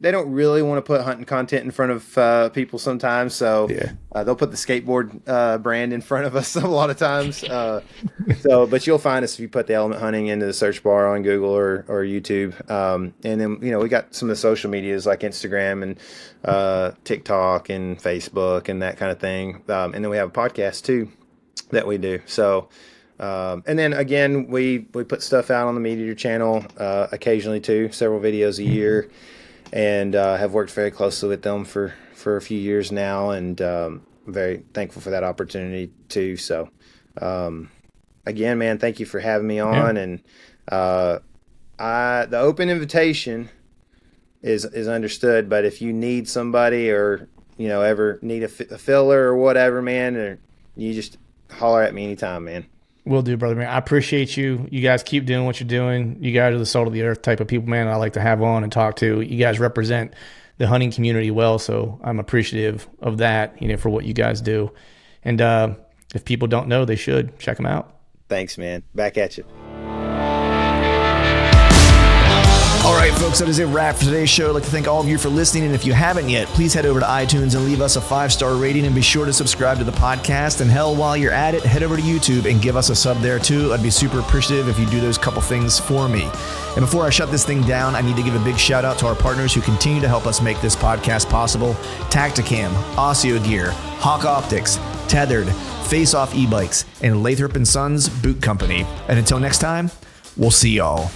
they don't really want to put hunting content in front of people sometimes. So they'll put the skateboard brand in front of us a lot of times. But you'll find us if you put The Element Hunting into the search bar on Google or YouTube. And then, you know, we got some of the social medias like Instagram and TikTok and Facebook and that kind of thing. And then we have a podcast too that we do. So, and then again, we put stuff out on the Meat Eater channel occasionally too, several videos a year. And have worked very closely with them for a few years now, and very thankful for that opportunity too. So, again, man, thank you for having me on. Yeah. And the open invitation is understood. But if you need somebody, or you know, ever need a filler or whatever, man, or you just holler at me anytime, man. Will do, brother, man. I appreciate you. You guys keep doing what you're doing. You guys are the salt of the earth type of people, man, I like to have on and talk to. You guys represent the hunting community well, so I'm appreciative of that, you know, for what you guys do. And if people don't know, they should check them out. Thanks, man. Back at you. All right, folks, that is a wrap for today's show. I'd like to thank all of you for listening. And if you haven't yet, please head over to iTunes and leave us a 5-star rating, and be sure to subscribe to the podcast. And hell, while you're at it, head over to YouTube and give us a sub there too. I'd be super appreciative if you do those couple things for me. And before I shut this thing down, I need to give a big shout out to our partners who continue to help us make this podcast possible: Tacticam, Osseo Gear, Hawk Optics, Tethered, Face Off E-Bikes, and Lathrop & Sons Boot Company. And until next time, we'll see y'all.